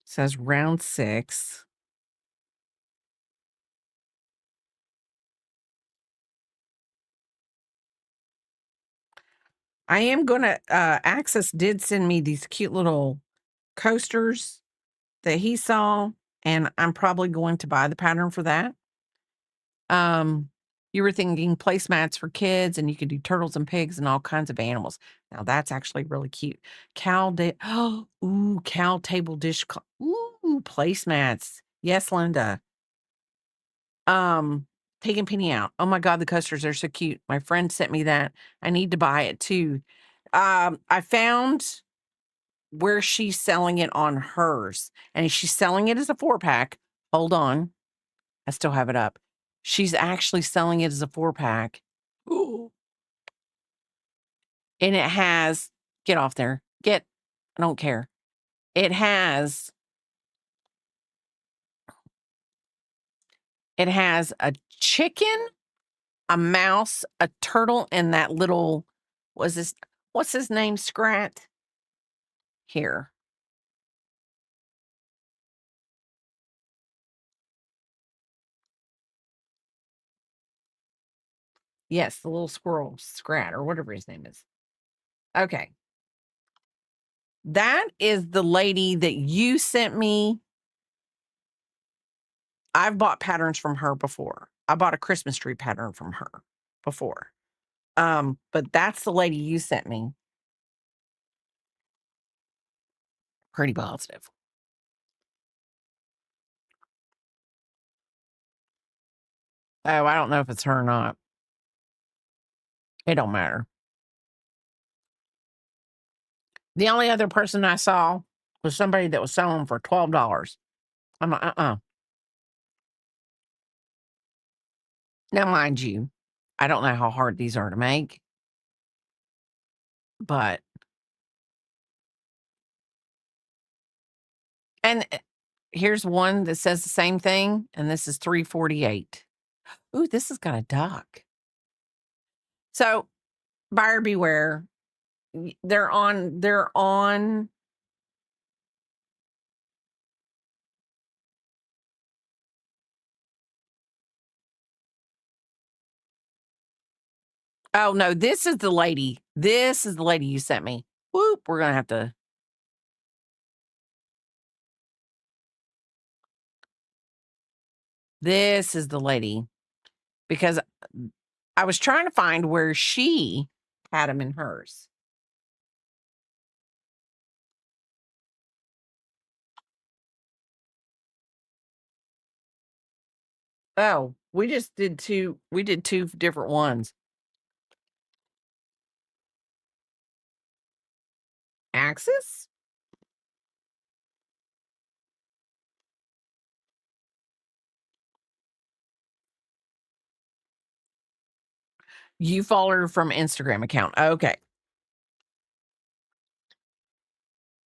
Says round 6. I am gonna Access did send me these cute little coasters that he saw, and I'm probably going to buy the pattern for that. Um, you were thinking placemats for kids, and you could do turtles and pigs and all kinds of animals. Now that's actually really cute. Ooh, cow table dish. Ooh, placemats. Yes, Linda. Um, Taking Penny out. Oh my God, the coasters are so cute. My friend sent me that. I need to buy it too. I found where she's selling it on hers, and she's selling it as a 4-pack. Hold on. I still have it up. She's actually selling it as a 4-pack. Ooh. And it has get off there. I don't care. It has a chicken, a mouse, a turtle, and that little what's his name? Scrat? Here. Yes, the little squirrel, Scrat, or whatever his name is. Okay. That is the lady that you sent me. I've bought patterns from her before. I bought a Christmas tree pattern from her before. But that's the lady you sent me. Pretty positive. Oh, I don't know if it's her or not. It don't matter. The only other person I saw was somebody that was selling them for $12. I'm like, Now, mind you, I don't know how hard these are to make, but and here's one that says the same thing, and this is $3.48. Ooh, this has got a duck. So, buyer beware. They're on. Oh, no, this is the lady. This is the lady you sent me. Whoop, we're gonna have to This is the lady because I was trying to find where she had them in hers. Oh, we did 2 different ones. Axis? You follow her from Instagram account. Okay.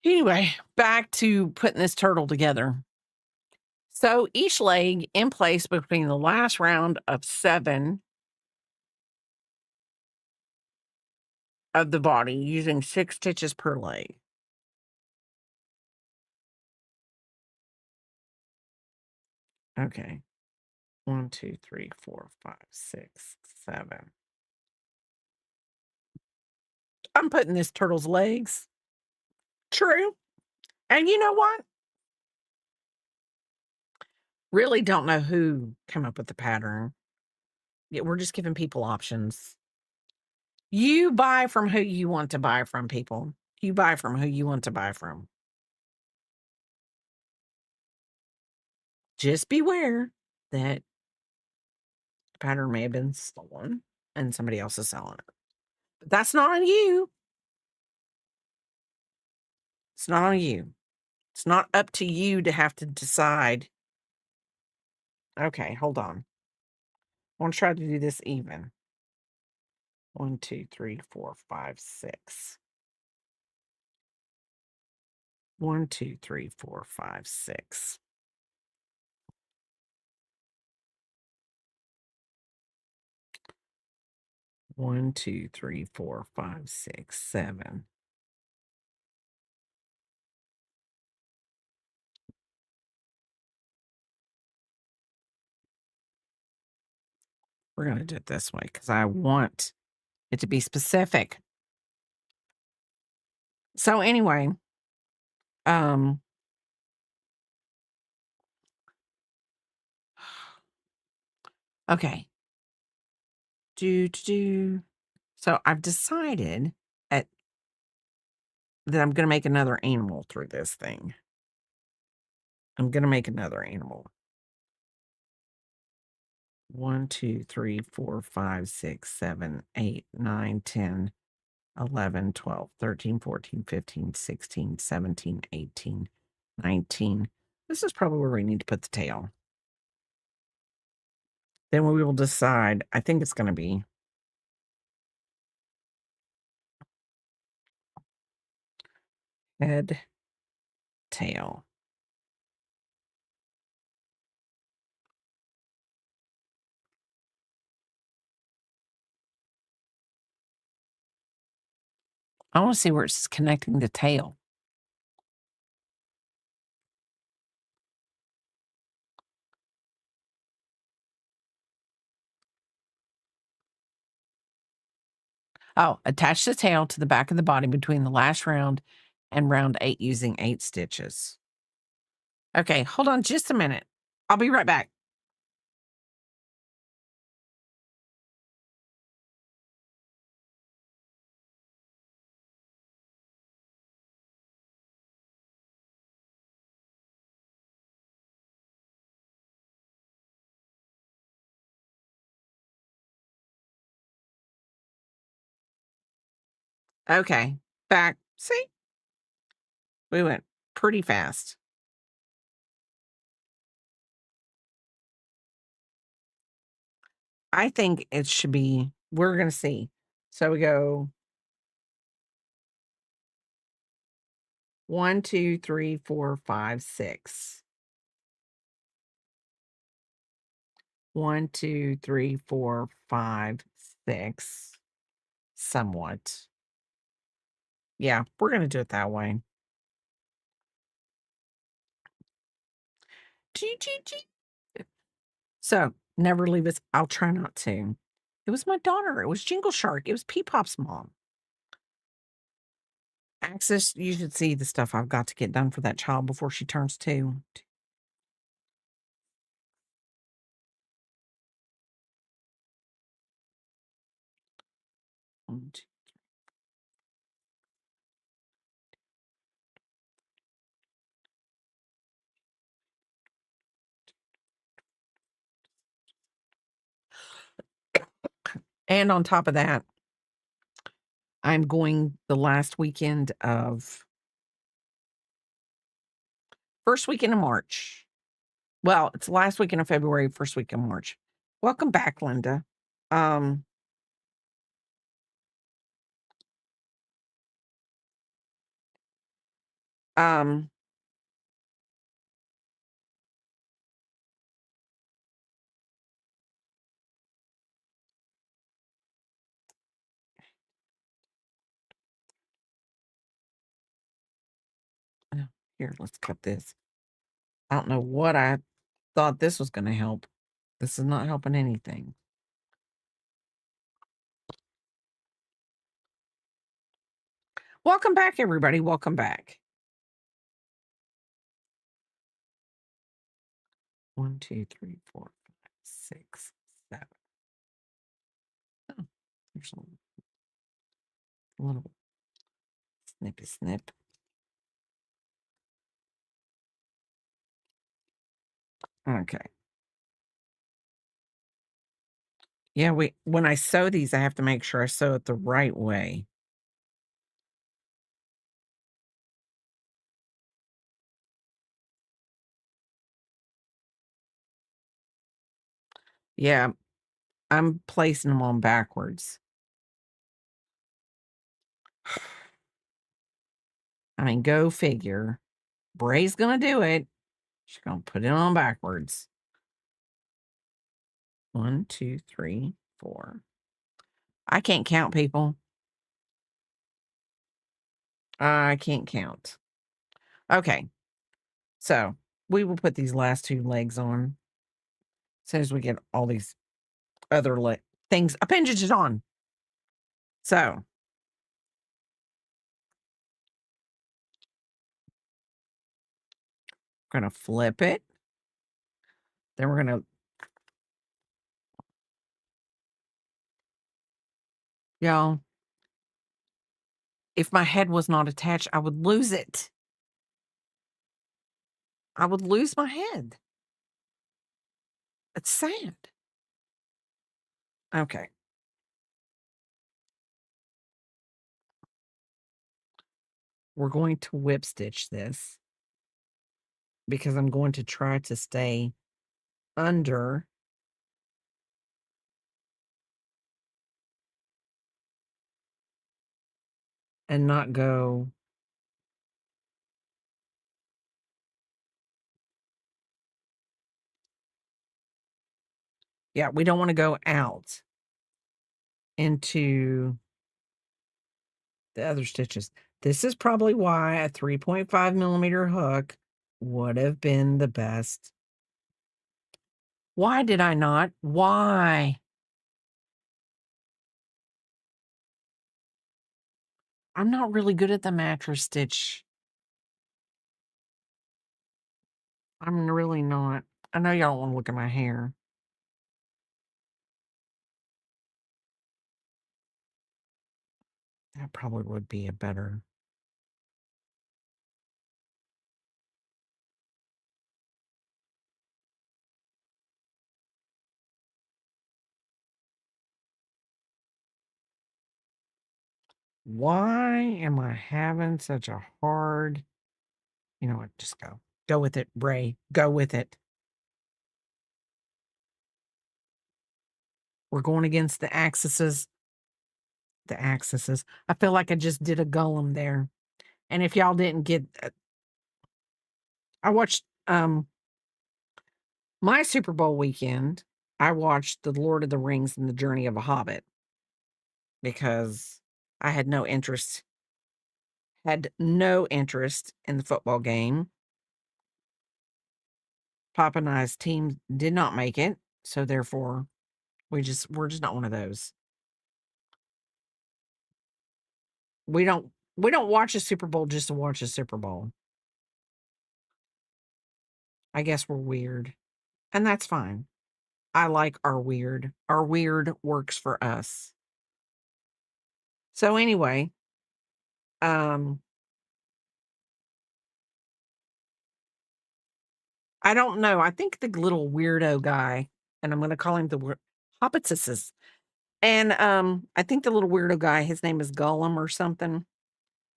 Anyway, back to putting this turtle together. So each leg in place between the last round of 7 of the body using 6 stitches per leg. Okay. 1, 2, 3, 4, 5, 6, 7. I'm putting this turtle's legs. True. And you know what? Really don't know who came up with the pattern. Yeah, we're just giving people options. You buy from who you want to buy from, people. You buy from who you want to buy from. Just beware that the pattern may have been stolen and somebody else is selling it. But that's not on you. It's not on you. It's not up to you to have to decide. Okay, hold on. I want to try to do this even. 1, 2, 3, 4, 5, 6. 1, 2, 3, 4, 5, 6. 1, 2, 3, 4, 5, 6, 7. We're going to do it this way because I want it to be specific. So anyway, um, okay. Do. So I've decided at that I'm going to make another animal through this thing. I'm going to make another animal. 1, 2, 3, 4, 5, 6, 7, 8, 9, 10, 11, 12, 13, 14, 15, 16, 17, 18, 19. This is probably where we need to put the tail. Then we will decide. I think it's going to be head, tail. I want to see where it's connecting the tail. Oh, attach the tail to the back of the body between the last round and round 8 using 8 stitches. Okay, hold on just a minute. I'll be right back. Okay, back. See? We went pretty fast. I think it should be we're gonna see. So we go 1, 2, 3, 4, 5, 6. 1, 2, 3, 4, 5, 6. Somewhat. Yeah, we're gonna do it that way. Chee, chee, chee. So, never leave us I'll try not to. It was my daughter, it was Jingle Shark, it was Peepop's mom. Access, you should see the stuff I've got to get done for that child before she turns 2. 1, 2. And on top of that, I'm going the last weekend of first weekend of March. Well, it's the last weekend of February, first week of March. Welcome back, Linda. Um, um, Here, let's cut this. I don't know what I thought this was gonna help. This is not helping anything. Welcome back, everybody. Welcome back. 1, 2, 3, 4, 5, 6, 7. Oh, there's a little snippy snip. Okay. Yeah, when I sew these, I have to make sure I sew it the right way. Yeah, I'm placing them on backwards. I mean, go figure. Bray's gonna do it. She's gonna put it on backwards. 1, 2, 3, 4. I can't count, people. I can't count. Okay, so we will put these last 2 legs on as soon as we get all these other things appendages on. So we're gonna flip it. Then we're gonna, y'all, if my head was not attached, I would lose it. I would lose my head. It's sad. Okay. We're going to whip stitch this because I'm going to try to stay under and not go. Yeah, we don't want to go out into the other stitches. This is probably why a 3.5 millimeter hook would have been the best. Why did I not? Why? I'm not really good at the mattress stitch. I'm really not. I know y'all don't want to look at my hair. That probably would be a better. Why am I having such a hard? You know what? Just go. Go with it, Bray. Go with it. We're going against the axes. The axes. I feel like I just did a golem there. And if y'all didn't get, I watched my Super Bowl weekend. I watched The Lord of the Rings and the Journey of a Hobbit because I had no interest in the football game. Papa and I's team did not make it, so therefore we're just not one of those. We don't watch a Super Bowl just to watch a Super Bowl. I guess we're weird, and that's fine. I like our weird. Our weird works for us. So anyway, um, I don't know. I think the little weirdo guy, and I'm gonna call him the Hobbitses. And I think the little weirdo guy, his name is Gollum or something,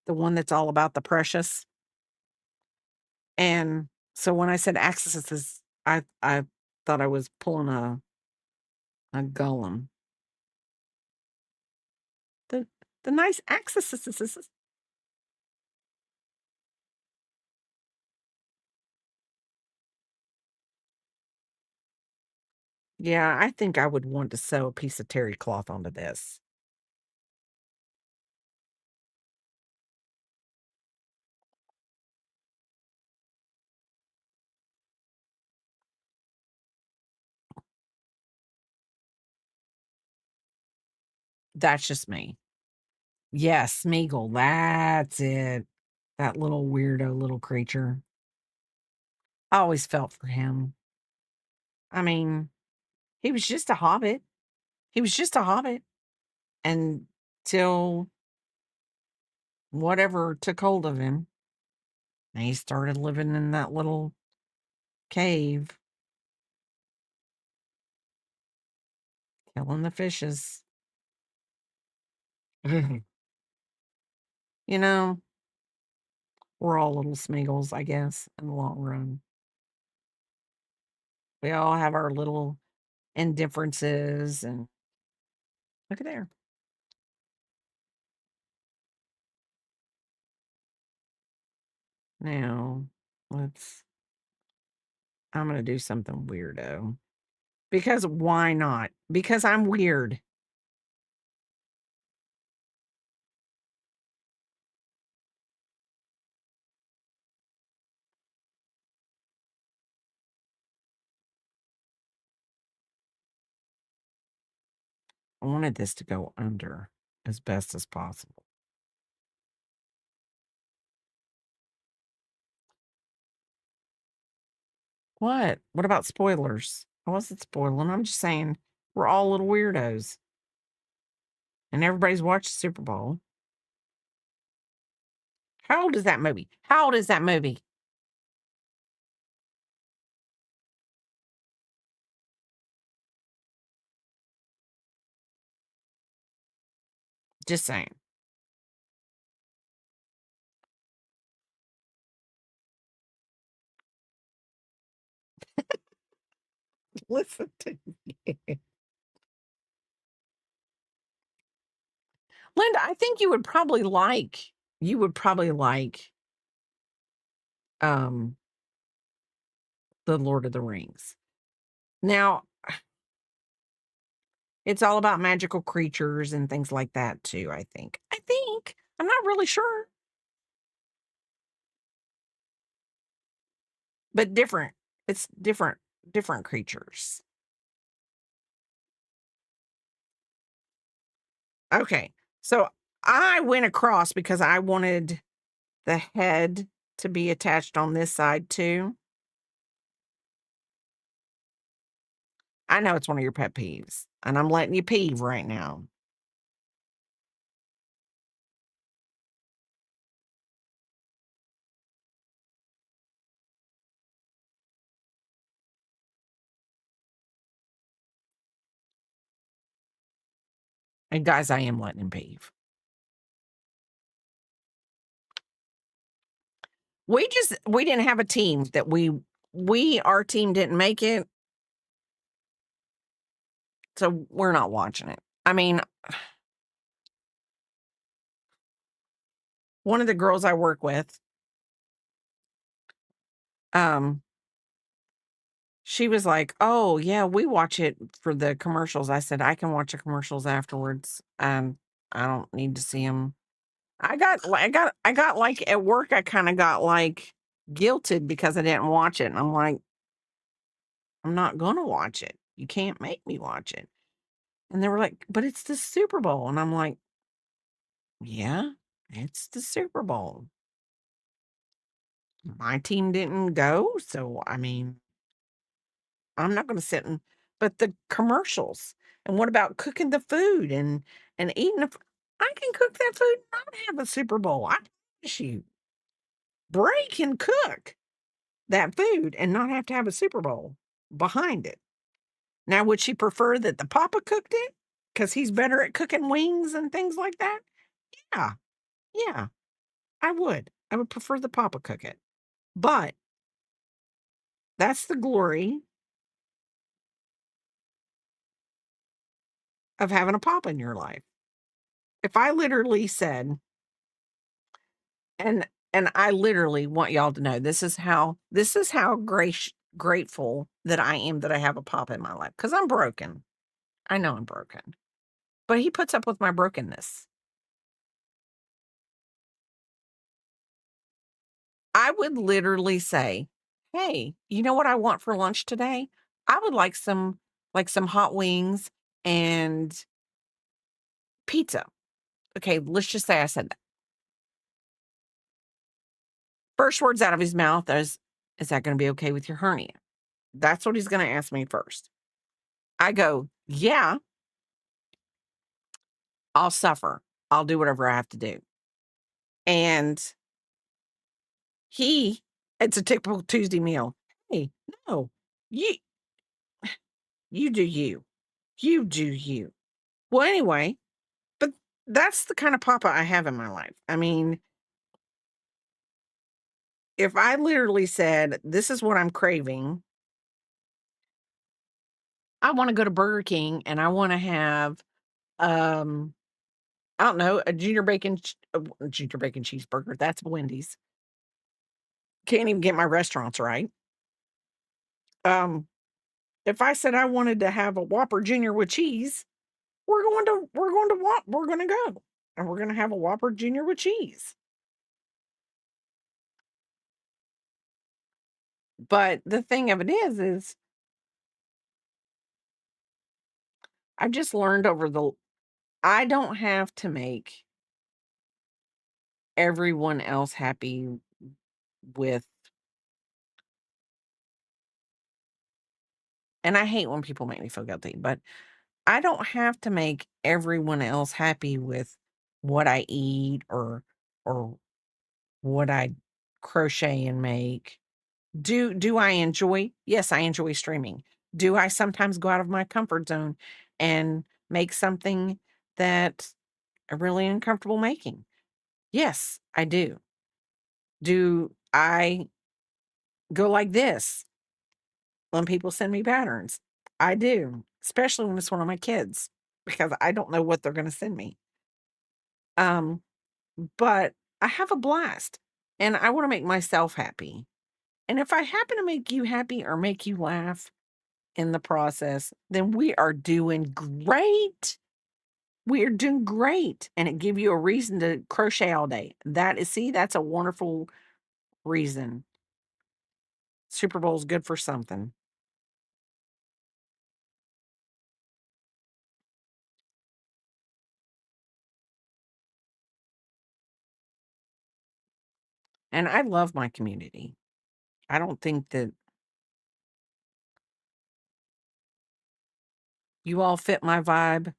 the one that's all about the precious. And so when I said accesses, I thought I was pulling a Gollum. The the nice accesses. Yeah, I think I would want to sew a piece of terry cloth onto this. That's just me. Yes, Smeagol, that's it. That little weirdo little creature. I always felt for him. I mean, he was just a hobbit. He was just a hobbit until whatever took hold of him. And he started living in that little cave, killing the fishes. You know, we're all little Smeagol's, I guess, in the long run. We all have our little indifferences, and look at there. Now, let's I'm gonna do something weirdo. Because why not? Because I'm weird. I wanted this to go under as best as possible. What? What about spoilers? I wasn't spoiling. I'm just saying we're all little weirdos and everybody's watched Super Bowl. How old is that movie? How old is that movie? Just saying. Listen to me. Linda, I think you would probably like um The Lord of the Rings. Now, it's all about magical creatures and things like that too, I think. I think. I'm not really sure, but different. It's different creatures. Okay. So I went across because I wanted the head to be attached on this side too. I know it's one of your pet peeves, and I'm letting you peeve right now. And guys, I am letting him peeve. We didn't have a team that our team didn't make it, so we're not watching it. I mean, one of the girls I work with, um, she was like, "Oh, yeah, we watch it for the commercials." I said, "I can watch the commercials afterwards. I don't need to see them." I got like at work, I kind of got like guilted because I didn't watch it. And I'm like, I'm not going to watch it. You can't make me watch it. And they were like, but it's the Super Bowl. And I'm like, yeah, it's the Super Bowl. My team didn't go. So, I mean, I'm not going to but the commercials, and what about cooking the food and eating the I can cook that food and not have a Super Bowl. I promise you. Bray can cook that food and not have to have a Super Bowl behind it. Now, would she prefer that the papa cooked it? Because he's better at cooking wings and things like that? Yeah, yeah, I would. I would prefer the papa cook it. But that's the glory of having a papa in your life. If I literally said, and I literally want y'all to know this is how grateful that I am that I have a papa in my life, because I'm broken. I know I'm broken, but he puts up with my brokenness. I would literally say, "Hey, you know what I want for lunch today? I would like some hot wings and pizza." Okay, let's just say I said that. First words out of his mouth is that gonna be okay with your hernia? That's what he's gonna ask me first. I go, "Yeah, I'll suffer. I'll do whatever I have to do." And he it's a typical Tuesday meal. "Hey, no, you you do you. You do you." Well, anyway, but that's the kind of papa I have in my life. I mean, if I literally said, "This is what I'm craving. I wanna go to Burger King and I wanna have, um, I don't know, a junior bacon cheeseburger." That's Wendy's. Can't even get my restaurants right. Um, if I said I wanted to have a Whopper Junior with cheese, we're gonna go, and we're gonna have a Whopper Junior with cheese. But the thing of it is I've just learned over the I don't have to make everyone else happy with, and I hate when people make me feel guilty, but I don't have to make everyone else happy with what I eat or what I crochet and make. Do I enjoy? Yes, I enjoy streaming. Do I sometimes go out of my comfort zone and make something that I'm really uncomfortable making? Yes, I do. Do I go like this when people send me patterns? I do, especially when it's one of my kids, because I don't know what they're gonna send me. Um, but I have a blast, and I wanna make myself happy. And if I happen to make you happy or make you laugh in the process, then we are doing great. We are doing great, and it give you a reason to crochet all day. That's a wonderful reason. Super Bowl's good for something. And I love my community. I don't think that you all fit my vibe,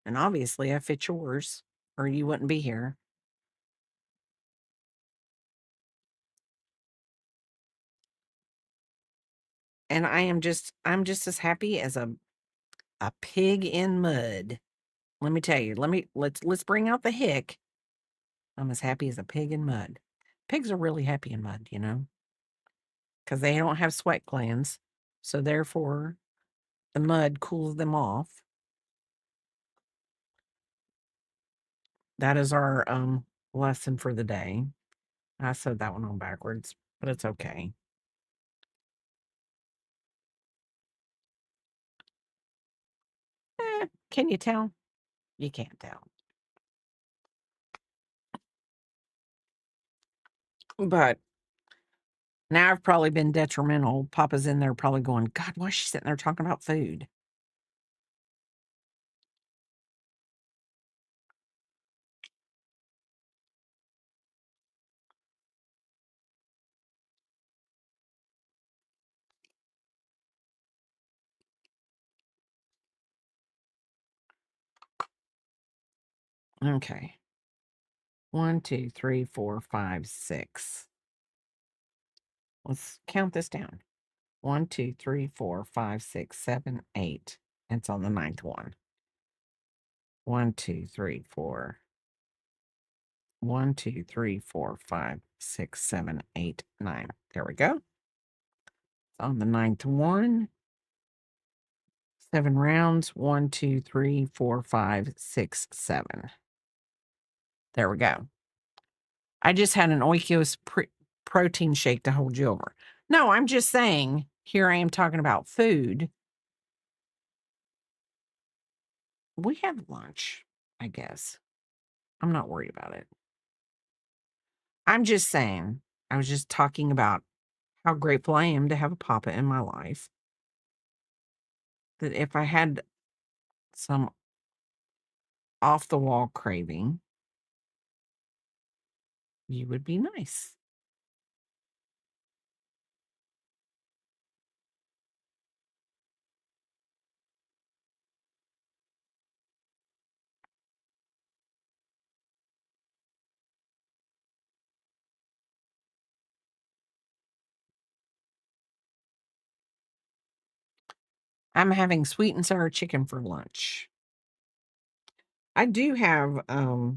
and obviously I fit yours, or you wouldn't be here. And I'm just as happy as a pig in mud. Let me tell you. Let's bring out the hick. I'm as happy as a pig in mud. Pigs are really happy in mud, because they don't have sweat glands. So therefore, the mud cools them off. That is our lesson for the day. I said that one on backwards, but it's okay. Can you tell? You can't tell. But now I've probably been detrimental. Papa's in there probably going, God, why is she sitting there talking about food? Okay. 1, 2, 3, 4, 5, 6. Let's count this down. 1, 2, 3, 4, 5, 6, 7, 8. It's on the ninth one. 1, 2, 3, 4. 1, 2, 3, 4, 5, 6, 7, 8, 9. There we go. It's on the ninth one. 7 rounds. 1, 2, 3, 4, 5, 6, 7. There we go. I just had an Oikos protein shake to hold you over. No, I'm just saying, here I am talking about food. We have lunch, I guess. I'm not worried about it. I'm just saying, I was just talking about how grateful I am to have a papa in my life. That if I had some off the wall craving, you would be nice. I'm having sweet and sour chicken for lunch. I do have I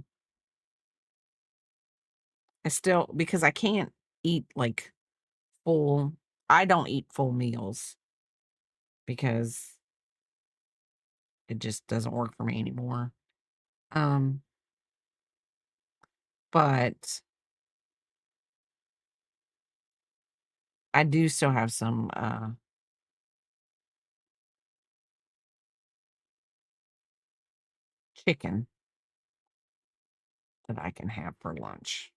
still because I can't eat like full I don't eat full meals because it just doesn't work for me anymore. Um, but I do still have some chicken that I can have for lunch.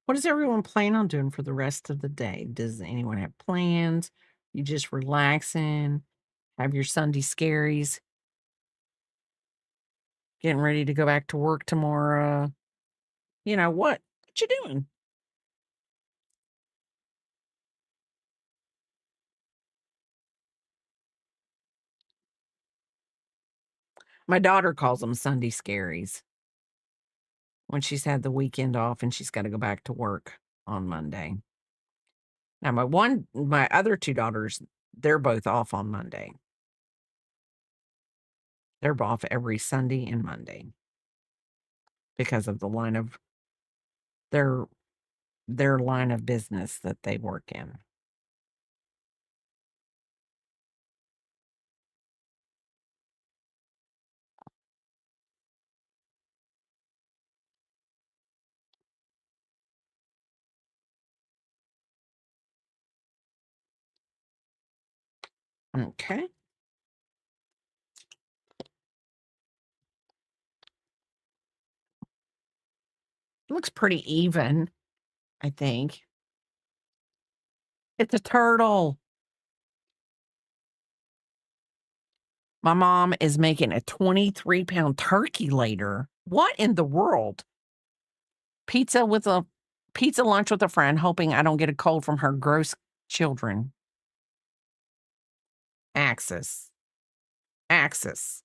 What does everyone plan on doing for the rest of the day? Does anyone have plans? You just relaxing, have your Sunday scaries, getting ready to go back to work tomorrow. You know what? What you doing? My daughter calls them Sunday scaries when she's had the weekend off and she's got to go back to work on Monday. Now my other two daughters, they're both off on Monday. They're off every Sunday and Monday because of the line of their line of business that they work in. Okay. Looks pretty even, I think. It's a turtle. My mom is making a 23-pound turkey later. What in the world? Pizza with a pizza lunch with a friend, hoping I don't get a cold from her gross children. Axis. Axis.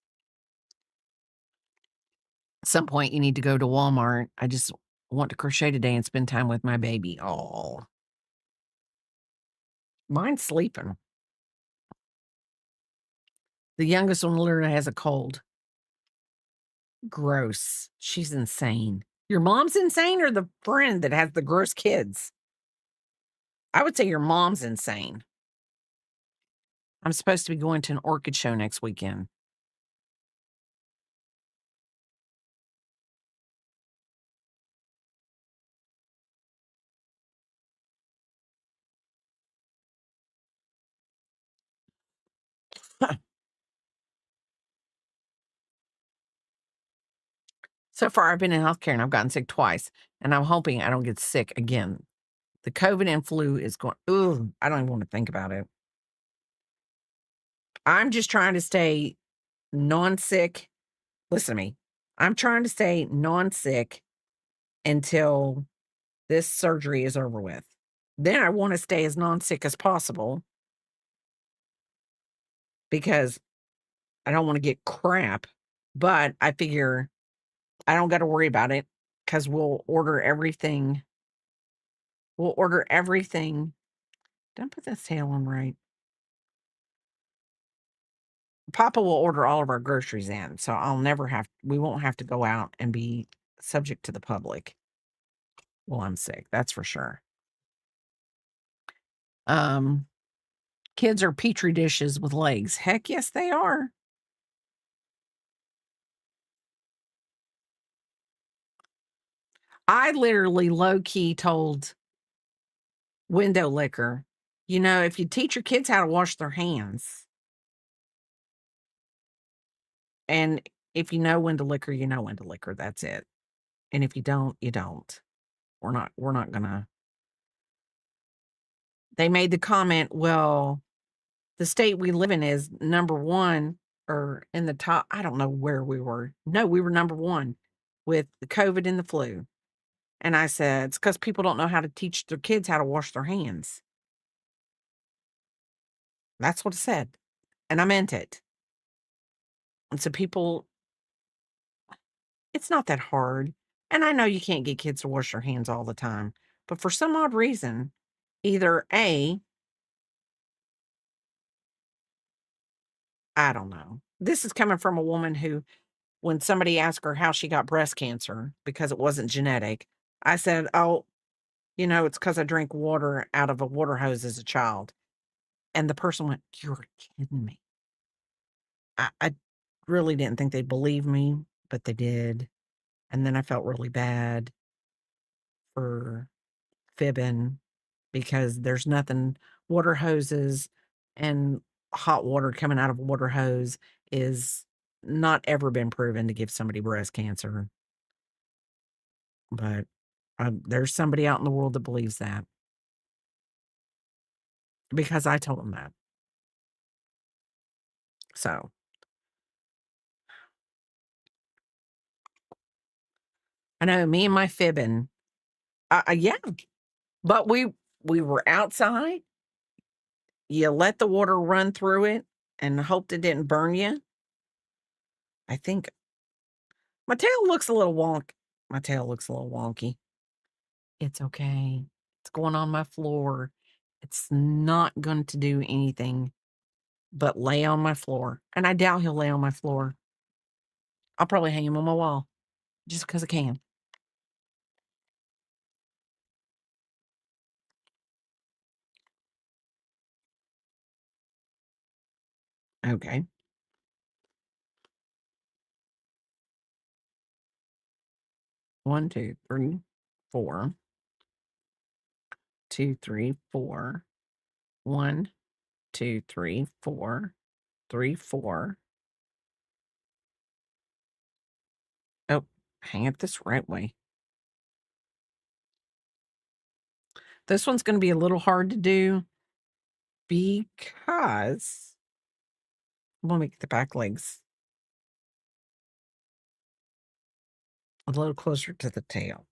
At some point, you need to go to Walmart. I just want to crochet today and spend time with my baby. Oh, mine's sleeping. The youngest one literally has a cold. Gross. She's insane. Your mom's insane or the friend that has the gross kids? I would say your mom's insane. I'm supposed to be going to an orchid show next weekend. So far, I've been in healthcare and I've gotten sick twice, and I'm hoping I don't get sick again. The COVID and flu is going, ooh, I don't even want to think about it. I'm just trying to stay non-sick. Listen to me. I'm trying to stay non-sick until this surgery is over with. Then I want to stay as non-sick as possible because I don't want to get crap. But I figure I don't got to worry about it because we'll order everything. We'll order everything. Don't put this tail on right. Papa will order all of our groceries in, so we won't have to go out and be subject to the public while I'm sick. That's for sure. Um, Kids are petri dishes with legs. Heck yes, they are. I literally low key told Window Licker, if you teach your kids how to wash their hands, and if you know when to liquor, you know when to liquor. That's it. And if you don't, you don't. We're not gonna. They made the comment, well, the state we live in is number one or in the top. I don't know where we were. No, we were number one with the COVID and the flu. And I said, it's because people don't know how to teach their kids how to wash their hands. That's what I said. And I meant it. And so it's not that hard. And I know you can't get kids to wash their hands all the time. But for some odd reason, either A, I don't know. This is coming from a woman who, when somebody asked her how she got breast cancer because it wasn't genetic, I said, oh, it's because I drank water out of a water hose as a child. And the person went, you're kidding me. I really didn't think they'd believe me, but they did. And then I felt really bad for fibbing because there's nothing, water hoses and hot water coming out of a water hose is not ever been proven to give somebody breast cancer. But there's somebody out in the world that believes that because I told them that. So I know me and my fibbing. Yeah, but we were outside. You let the water run through it and hoped it didn't burn you. I think my tail looks a little wonk. My tail looks a little wonky. It's okay. It's going on my floor. It's not going to do anything but lay on my floor. And I doubt he'll lay on my floor. I'll probably hang him on my wall just because I can. Okay. 1, 2, 3, 4. 2, 3, 4. 1, 2, 3, 4. 3, 4. Oh, hang it this right way. This one's going to be a little hard to do because I'm going to make the back legs a little closer to the tail.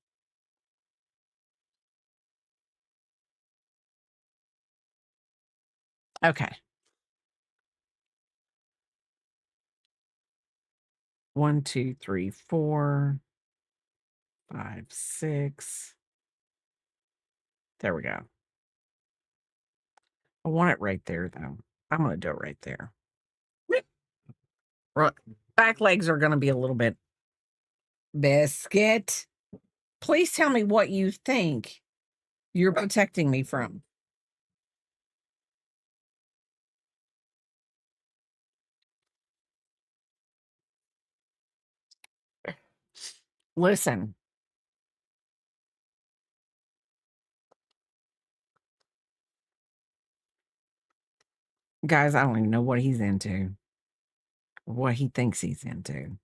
Okay. 1, 2, 3, 4, 5, 6. There we go. I want it right there, though. I'm going to do it right there. Right. Back legs are going to be a little bit biscuit. Please tell me what you think you're protecting me from. Listen, guys, I don't even know what he's into, what he thinks he's into.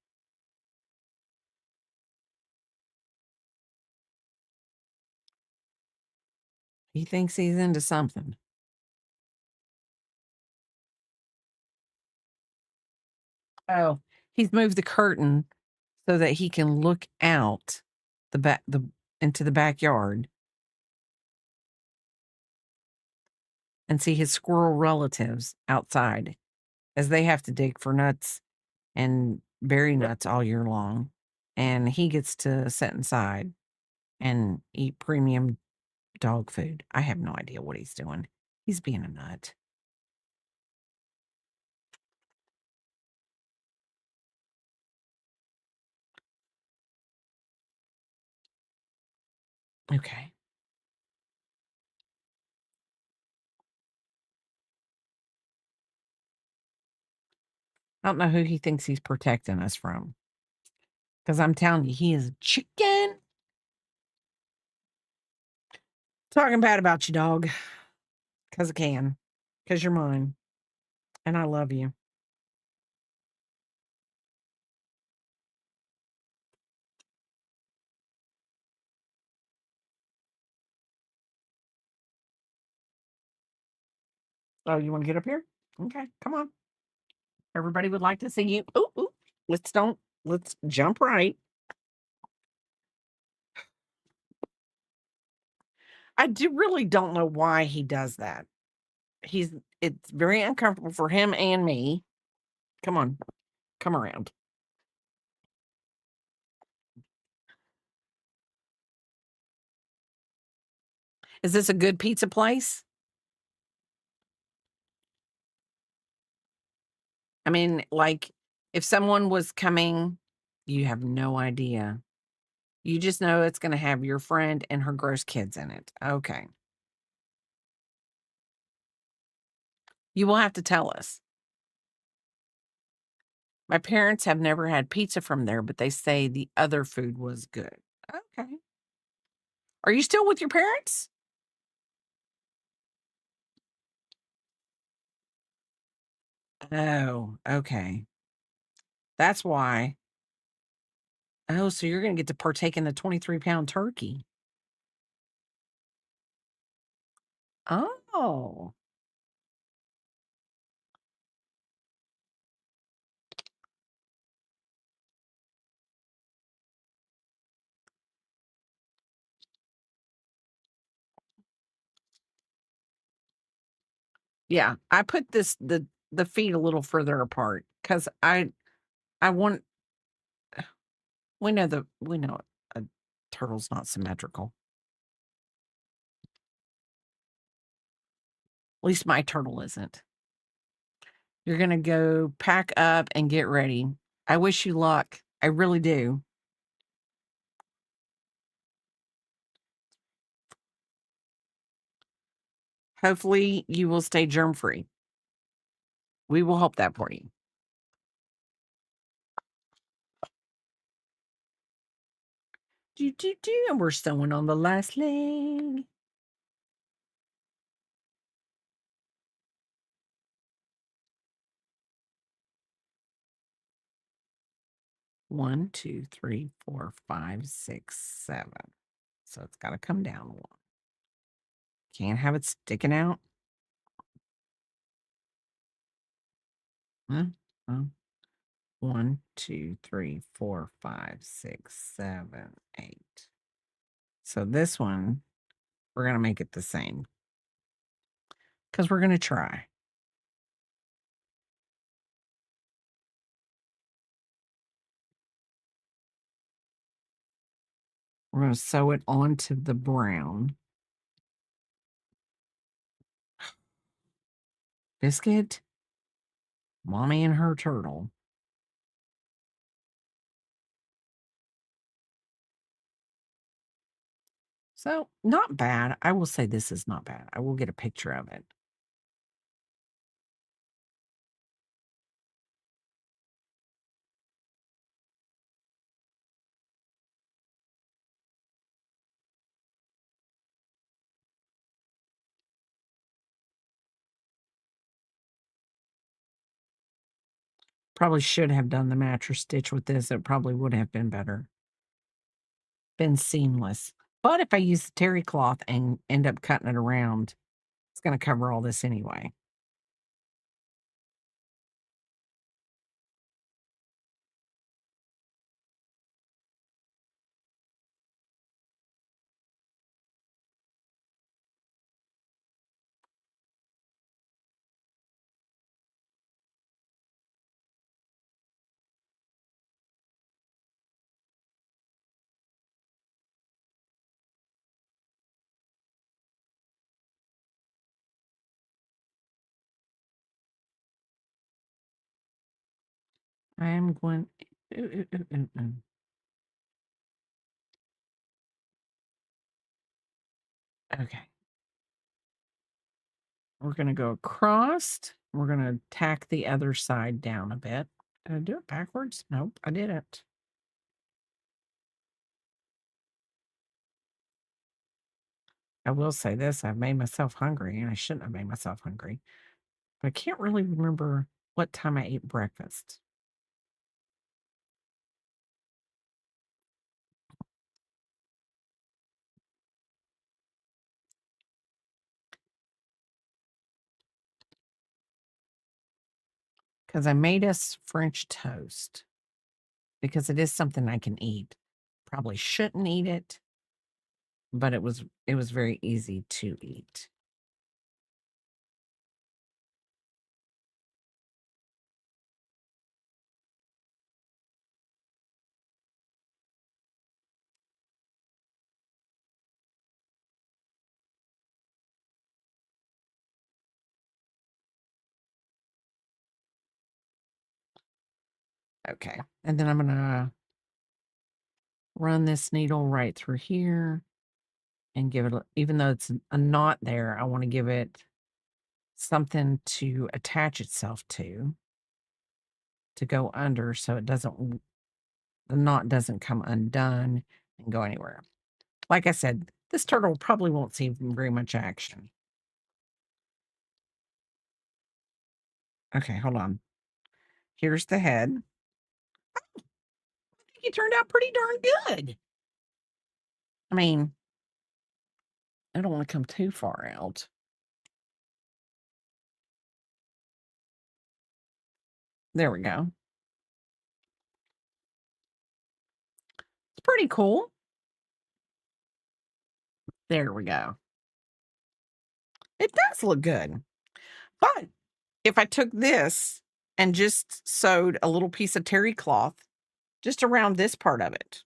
He thinks he's into something. Oh, he's moved the curtain so that he can look out the into the backyard and see his squirrel relatives outside as they have to dig for nuts and berry nuts all year long. And he gets to sit inside and eat premium dog food. I have no idea what he's doing. He's being a nut. Okay. I don't know who he thinks he's protecting us from. Because I'm telling you, he is a chicken. Talking bad about you, dog. Because I can. Because you're mine. And I love you. Oh, you want to get up here? Okay, come on. Everybody would like to see you. Ooh, ooh. Let's jump right. Really don't know why he does that. It's very uncomfortable for him and me. Come on, come around. Is this a good pizza place? I mean, like, if someone was coming, you have no idea. You just know it's gonna have your friend and her gross kids in it. Okay. You will have to tell us. My parents have never had pizza from there, but they say the other food was good. Okay. Are you still with your parents? Oh, okay. That's why. Oh, so you're gonna get to partake in the 23-pound turkey. Oh. Yeah, I put the feet a little further apart because I want we know a turtle's not symmetrical. At least my turtle isn't. You're gonna go pack up and get ready. I wish you luck. I really do. Hopefully, you will stay germ free. We will hope that for you. Do, do, do. And we're sewing on the last leg. One, two, three, four, five, six, seven. So it's got to come down one. Can't have it sticking out. Huh? Huh? One, two, three, four, five, six, seven, eight. So this one, we're going to make it the same because we're going to try. We're going to sew it onto the brown. Biscuit, Mommy and her turtle. So, not bad. I will say this is not bad. I will get a picture of it. Probably should have done the mattress stitch with this. It probably would have been better. Been seamless. But if I use the terry cloth and end up cutting it around, it's going to cover all this anyway. I am going. Ooh, ooh, ooh, ooh, ooh. Okay. We're going to go across. We're going to tack the other side down a bit. Did I do it backwards? Nope, I didn't. I will say this, I've made myself hungry, and I shouldn't have made myself hungry. But I can't really remember what time I ate breakfast. Because I made us French toast. Because it is something I can eat. Probably shouldn't eat it, but it was very easy to eat. Okay. And then I'm gonna run this needle right through here and give it even though it's a knot there, I want to give it something to attach itself to go under so it doesn't the knot doesn't come undone and go anywhere. Like I said, this turtle probably won't see very much action. Okay, hold on. Here's the head. I think it turned out pretty darn good. I mean, I don't want to come too far out. There we go. It's pretty cool. There we go. It does look good. But if I took this and just sewed a little piece of terry cloth just around this part of it,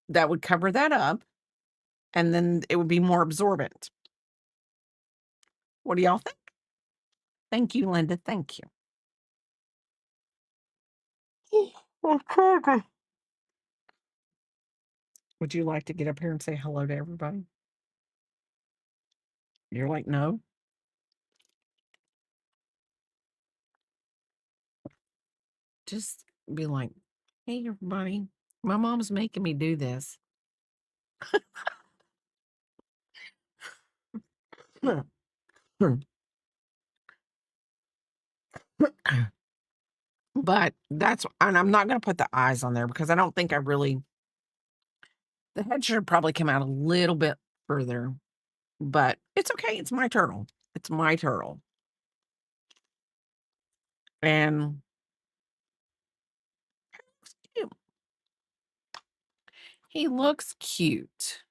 that would cover that up and then it would be more absorbent. What do y'all think? Thank you, Linda. Thank you. Okay. Would you like to get up here and say hello to everybody? You're like, no. Just be like, hey, everybody. My mom's making me do this. But and I'm not going to put the eyes on there because I don't think the head should probably come out a little bit further, but it's okay. It's my turtle. It's my turtle. And cute. He looks cute.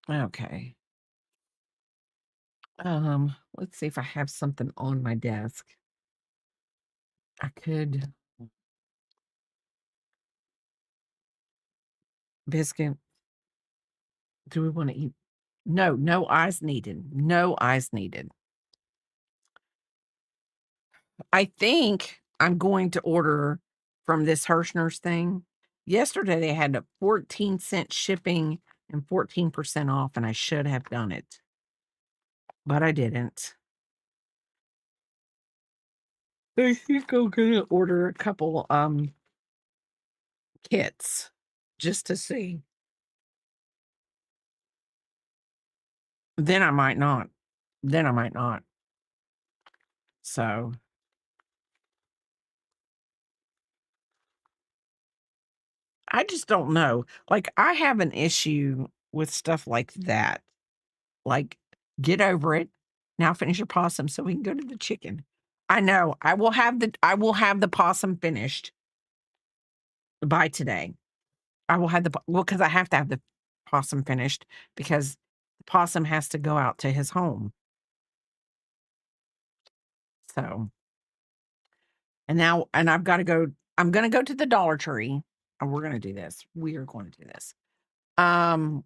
Okay. Let's see if I have something on my desk. I could biscuit. Do we want to eat? No, no eyes needed. No eyes needed. I think I'm going to order from this Hirschner's thing. Yesterday they had a 14-cent shipping and 14% off, and I should have done it. But I didn't. I think I'm gonna order a couple kits just to see. Then I might not. Then I might not. So I just don't know. Like I have an issue with stuff like that. Like, get over it. Now finish your possum so we can go to the chicken. I know. I will have the possum finished by today. I will have because I have to have the possum finished because the possum has to go out to his home. So, and I've got to go. I'm going to go to the Dollar Tree, and we're going to do this. We are going to do this. Um,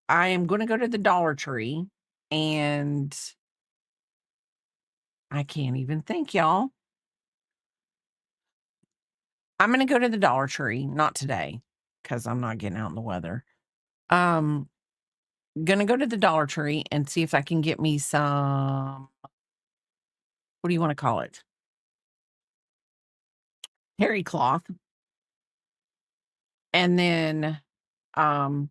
I am gonna go to the Dollar Tree, and I can't even think, y'all. I'm gonna go to the Dollar Tree, not today, because I'm not getting out in the weather. Um, gonna go to the Dollar Tree and see if I can get me some, what do you wanna call it? Terry cloth, and then, um,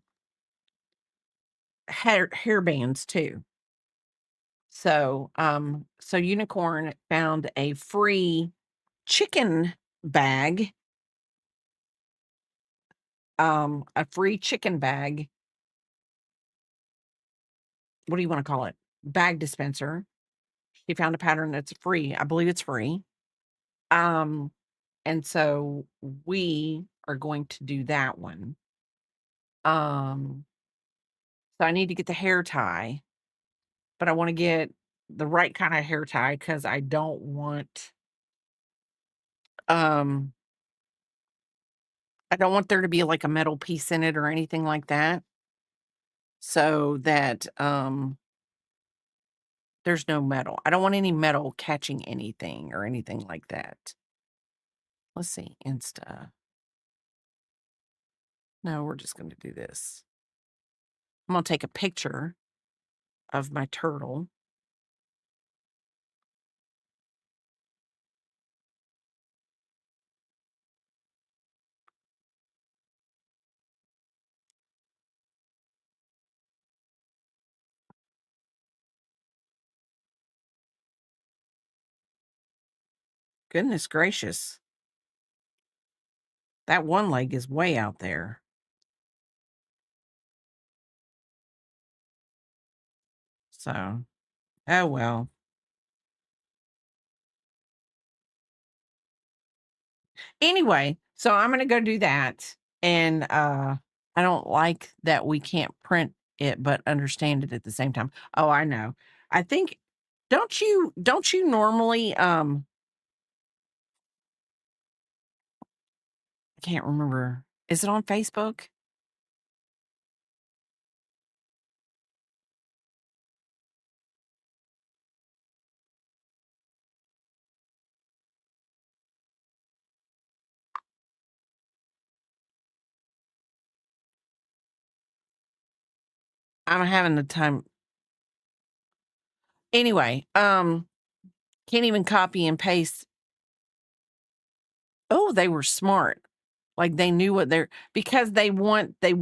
hair bands too. So Unicorn found a free chicken bag, a free chicken bag, what do you wanna call it? Bag dispenser. She found a pattern that's free. I believe it's free. Um, and so we are going to do that one. Um, so I need to get the hair tie, but I wanna get the right kinda hair tie because um, I don't want there to be, like, a metal piece in it or anything like that, so that, there's no metal. I don't want any metal catching anything or anything like that. Let's see, Insta. No, we're just gonna do this. I'm gonna take a picture of my turtle. Goodness gracious. That one leg is way out there. So, oh well. Anyway, so I'm gonna go do that. And I don't like that we can't print it but understand it at the same time. Oh, I know. I think don't you normally I can't remember. Is it on Facebook? I'm having the time. Anyway, can't even copy and paste. Oh, they were smart. Like they knew what they're because they want to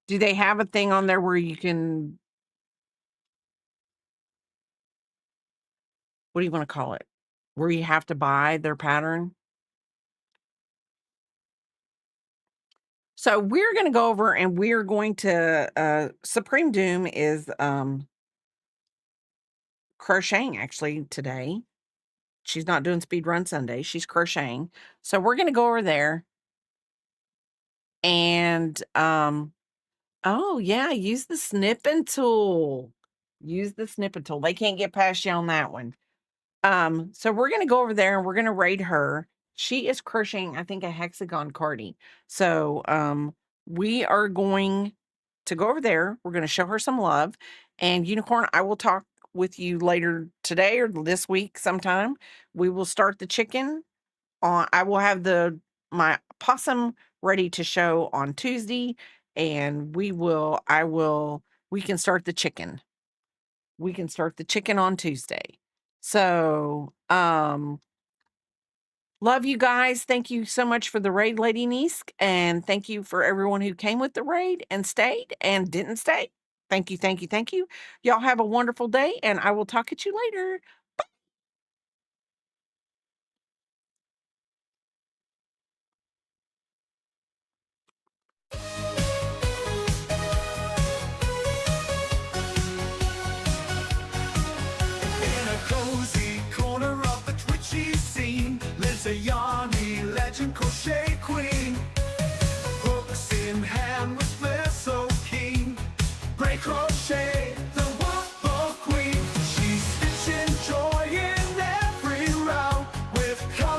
do they have a thing on there where you can, what do you want to call it? Where you have to buy their pattern? So we're going to go over and we're going to Supreme Doom is crocheting actually today. She's not doing speed run Sunday. She's crocheting. So we're going to go over there and oh yeah, use the snipping tool. Use the snipping tool. They can't get past you on that one. So we're gonna go over there and we're gonna raid her. She is crocheting, I think, a hexagon cardie. So we are going to go over there. We're gonna show her some love. And Unicorn, I will talk with you later today or this week sometime. We will start the chicken on. I will have my possum ready to show on Tuesday, and we can start the chicken. We can start the chicken on Tuesday. So, love you guys. Thank you so much for the raid, Lady Nisk, and thank you for everyone who came with the raid and stayed and didn't stay. Thank you, thank you, thank you. Y'all have a wonderful day, and I will talk at you later. In a cozy corner of the twitchy scene lives a yarny legend crochet queen. Hooks in hand with flair so keen. Break crochet, the waffle queen. She's stitching joy in every round with color.